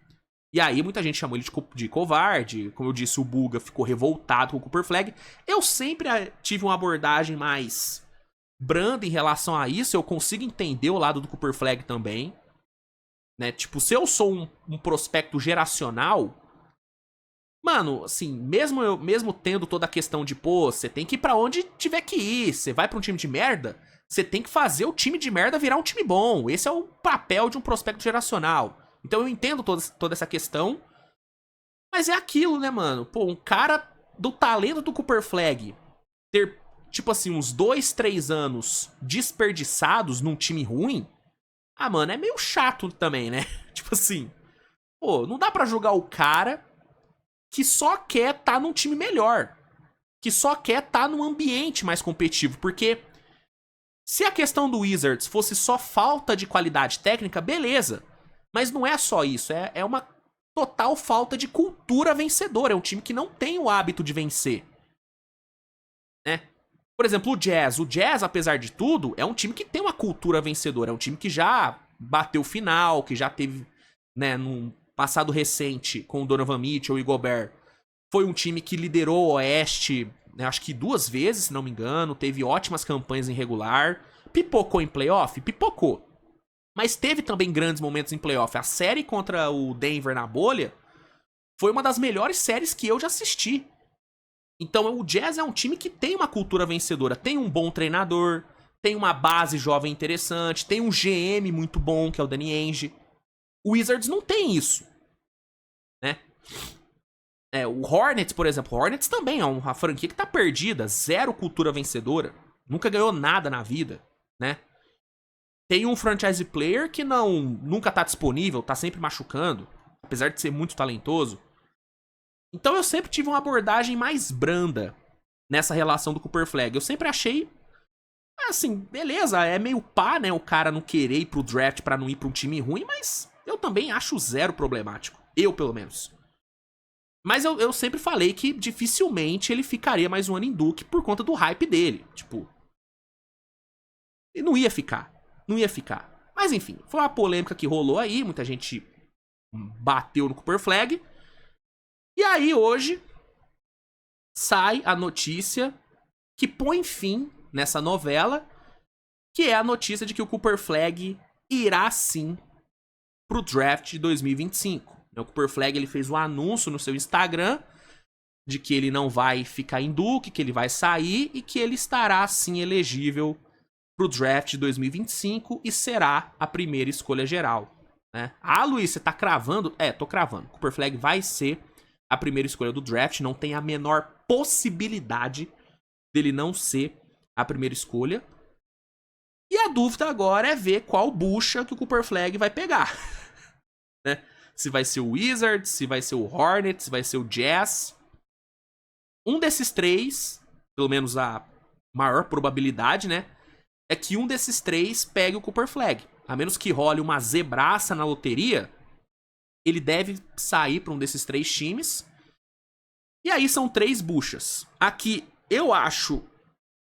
E aí muita gente chamou ele de covarde. Como eu disse, o Bulga ficou revoltado com o Cooper Flag. Eu sempre tive uma abordagem mais branda em relação a isso. Eu consigo entender o lado do Cooper Flag também. Né? Tipo, se eu sou um prospecto geracional, mano, assim, mesmo tendo toda a questão de, pô, você tem que ir pra onde tiver que ir. Você vai pra um time de merda, você tem que fazer o time de merda virar um time bom. Esse é o papel de um prospecto geracional. Então eu entendo toda essa questão. Mas é aquilo, né, mano? Pô, um cara do talento do Cooper Flag ter, tipo assim, uns 2, 3 anos desperdiçados num time ruim. Ah, mano, é meio chato também, né? Tipo assim, pô, não dá pra julgar o cara que só quer tá num time melhor. Que só quer tá num ambiente mais competitivo. Porque se a questão do Wizards fosse só falta de qualidade técnica, beleza. Mas não é só isso, é uma total falta de cultura vencedora. É um time que não tem o hábito de vencer. Né? Por exemplo, o Jazz, apesar de tudo, é um time que tem uma cultura vencedora. É um time que já bateu final, que já teve, né, num passado recente com o Donovan Mitchell e Gobert. Foi um time que liderou o Oeste, né, acho que 2 vezes, se não me engano. Teve ótimas campanhas em regular. Pipocou em playoff? Pipocou. Mas teve também grandes momentos em playoff. A série contra o Denver na bolha foi uma das melhores séries que eu já assisti. Então o Jazz é um time que tem uma cultura vencedora, tem um bom treinador, tem uma base jovem interessante, tem um GM muito bom, que é o Danny Ainge. O Wizards não tem isso, né? O Hornets, por exemplo, o Hornets também é uma franquia que tá perdida, zero cultura vencedora, nunca ganhou nada na vida, né? Tem um franchise player que nunca tá disponível, tá sempre machucando, apesar de ser muito talentoso. Então eu sempre tive uma abordagem mais branda nessa relação do Cooper Flag. Eu sempre achei, assim, beleza, é meio pá, né, o cara não querer ir pro draft pra não ir pra um time ruim, mas eu também acho zero problemático. Eu, pelo menos. Mas eu sempre falei que dificilmente ele ficaria mais um ano em Duke por conta do hype dele. Tipo, ele não ia ficar. Não ia ficar. Mas enfim, foi uma polêmica que rolou aí, muita gente bateu no Cooper Flag. E aí hoje sai a notícia que põe fim nessa novela, que é a notícia de que o Cooper Flag irá sim pro draft de 2025. O Cooper Flag ele fez um anúncio no seu Instagram de que ele não vai ficar em Duke, que ele vai sair e que ele estará sim elegível pro draft de 2025 e será a primeira escolha geral, né? Ah, Luiz, você tá cravando? Tô cravando. Cooper Flag vai ser a primeira escolha do draft, não tem a menor possibilidade dele não ser a primeira escolha. E a dúvida agora é ver qual bucha que o Cooper Flag vai pegar, né? Se vai ser o Wizards, se vai ser o Hornets, se vai ser o Jazz. Um desses três, pelo menos a maior probabilidade, né, é que um desses três pegue o Cooper Flag. A menos que role uma zebraça na loteria, ele deve sair para um desses três times. E aí são três buchas. Aqui eu acho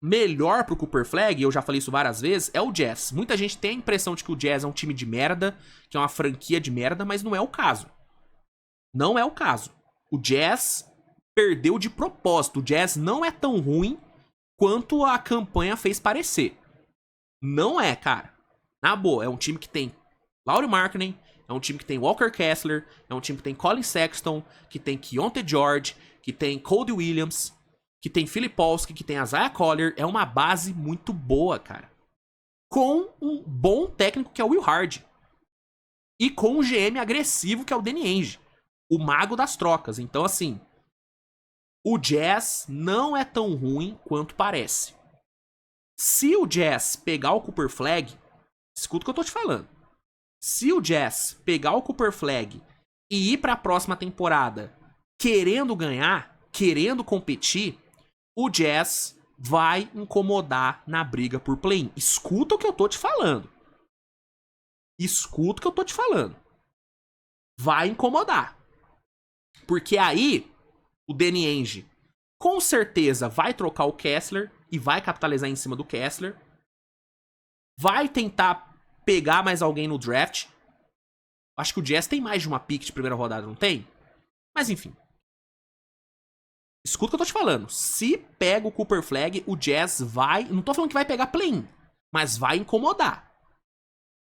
melhor pro Cooper Flag, eu já falei isso várias vezes, é o Jazz. Muita gente tem a impressão de que o Jazz é um time de merda, que é uma franquia de merda, mas não é o caso. Não é o caso. O Jazz perdeu de propósito. O Jazz não é tão ruim quanto a campanha fez parecer. Não é, cara. Na boa, é um time que tem Lauri Markkanen, é um time que tem Walker Kessler, é um time que tem Colin Sexton, que tem Keyonte George, que tem Cody Williams, que tem Filipowski, que tem Isaiah Collier. É uma base muito boa, cara. Com um bom técnico que é o Will Hardy. E com um GM agressivo que é o Danny Ainge. O mago das trocas. Então, assim, o Jazz não é tão ruim quanto parece. Se o Jazz pegar o Cooper Flag, escuta o que eu tô te falando. Se o Jazz pegar o Cooper Flag e ir pra próxima temporada querendo ganhar, querendo competir, o Jazz vai incomodar na briga por play-in. Escuta o que eu tô te falando. Escuta o que eu tô te falando. Vai incomodar. Porque aí, o Danny Ainge com certeza vai trocar o Kessler e vai capitalizar em cima do Kessler. Vai tentar pegar mais alguém no draft. Acho que o Jazz tem mais de uma pick de primeira rodada, não tem? Mas enfim. Escuta o que eu tô te falando. Se pega o Cooper Flag, o Jazz vai... Não tô falando que vai pegar play-in, mas vai incomodar.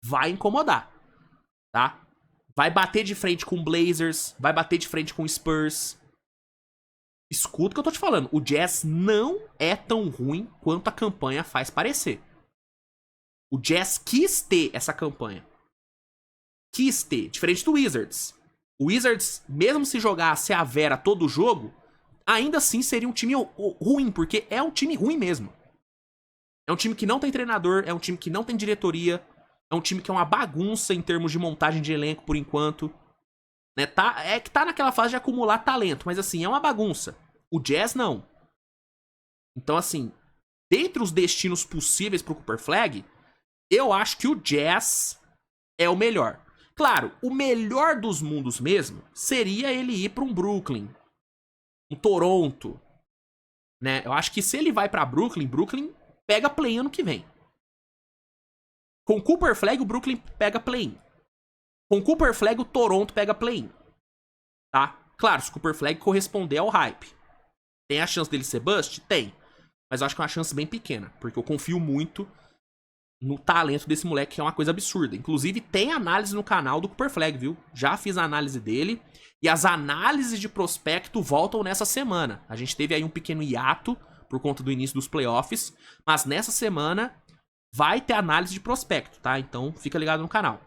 Vai incomodar. Tá? Vai bater de frente com o Blazers, vai bater de frente com o Spurs. Escuta o que eu tô te falando. O Jazz não é tão ruim quanto a campanha faz parecer. O Jazz quis ter essa campanha. Quis ter. Diferente do Wizards. O Wizards, mesmo se jogasse a Vera todo o jogo, ainda assim seria um time ruim, porque é um time ruim mesmo. É um time que não tem treinador, é um time que não tem diretoria, é um time que é uma bagunça em termos de montagem de elenco por enquanto. Né? É que tá naquela fase de acumular talento, mas assim, é uma bagunça. O Jazz não. Então assim, dentre os destinos possíveis pro Cooper Flag, eu acho que o Jazz é o melhor. Claro, o melhor dos mundos mesmo seria ele ir pra um Brooklyn, um Toronto, né? Eu acho que se ele vai pra Brooklyn pega play ano que vem. Com Cooper Flag, o Brooklyn pega play-in. Com Cooper Flag, o Toronto pega play-in. Tá? Claro, se o Cooper Flag corresponder ao hype. Tem a chance dele ser bust? Tem. Mas eu acho que é uma chance bem pequena. Porque eu confio muito no talento desse moleque, que é uma coisa absurda. Inclusive, tem análise no canal do Cooper Flag, viu? Já fiz a análise dele. E as análises de prospecto voltam nessa semana. A gente teve aí um pequeno hiato por conta do início dos playoffs. Mas nessa semana vai ter análise de prospecto, tá? Então fica ligado no canal.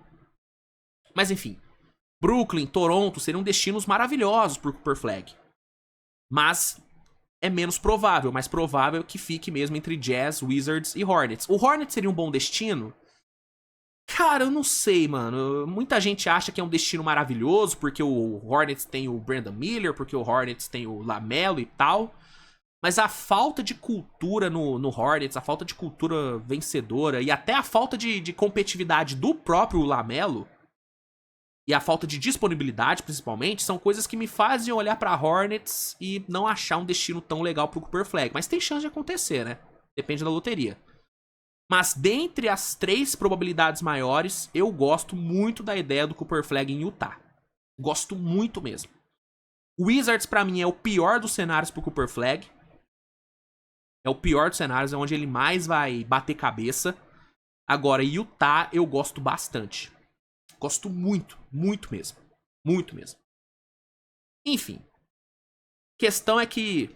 Mas enfim. Brooklyn, Toronto seriam destinos maravilhosos pro Cooper Flag. Mas é menos provável. Mais provável que fique mesmo entre Jazz, Wizards e Hornets. O Hornets seria um bom destino? Cara, eu não sei, mano. Muita gente acha que é um destino maravilhoso, porque o Hornets tem o Brandon Miller, porque o Hornets tem o LaMelo e tal. Mas a falta de cultura no Hornets, a falta de cultura vencedora e até a falta de competitividade do próprio LaMelo e a falta de disponibilidade, principalmente, são coisas que me fazem olhar pra Hornets e não achar um destino tão legal pro Cooper Flag. Mas tem chance de acontecer, né? Depende da loteria. Mas dentre as 3 probabilidades maiores, eu gosto muito da ideia do Cooper Flag em Utah. Gosto muito mesmo. O Wizards, pra mim, é o pior dos cenários pro Cooper Flag. É o pior dos cenários, é onde ele mais vai bater cabeça. Agora, Utah eu gosto bastante. Gosto muito, muito mesmo. Muito mesmo. Enfim. Questão é que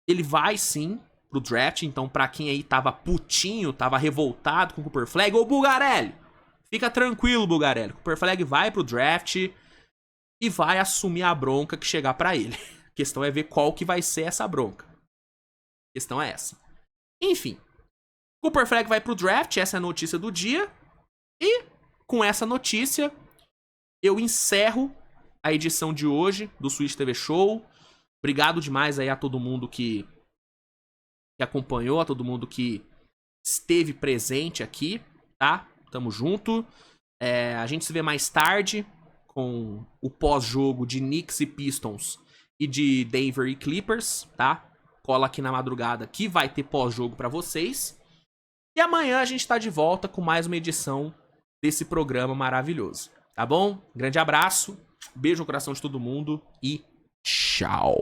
ele vai sim pro draft, então pra quem aí tava putinho, tava revoltado com o Cooper Flag, ô Bugarelli, fica tranquilo, Bugarelli. O Cooper Flag vai pro draft e vai assumir a bronca que chegar pra ele. A questão é ver qual que vai ser essa bronca. A questão é essa. Enfim. Cooper Flag vai pro draft, essa é a notícia do dia. E com essa notícia, eu encerro a edição de hoje do Switch TV Show. Obrigado demais aí a todo mundo que acompanhou, a todo mundo que esteve presente aqui, tá? Tamo junto. A gente se vê mais tarde com o pós-jogo de Knicks e Pistons e de Denver e Clippers, tá? Cola aqui na madrugada que vai ter pós-jogo pra vocês. E amanhã a gente tá de volta com mais uma edição desse programa maravilhoso, tá bom? Grande abraço, beijo no coração de todo mundo e tchau!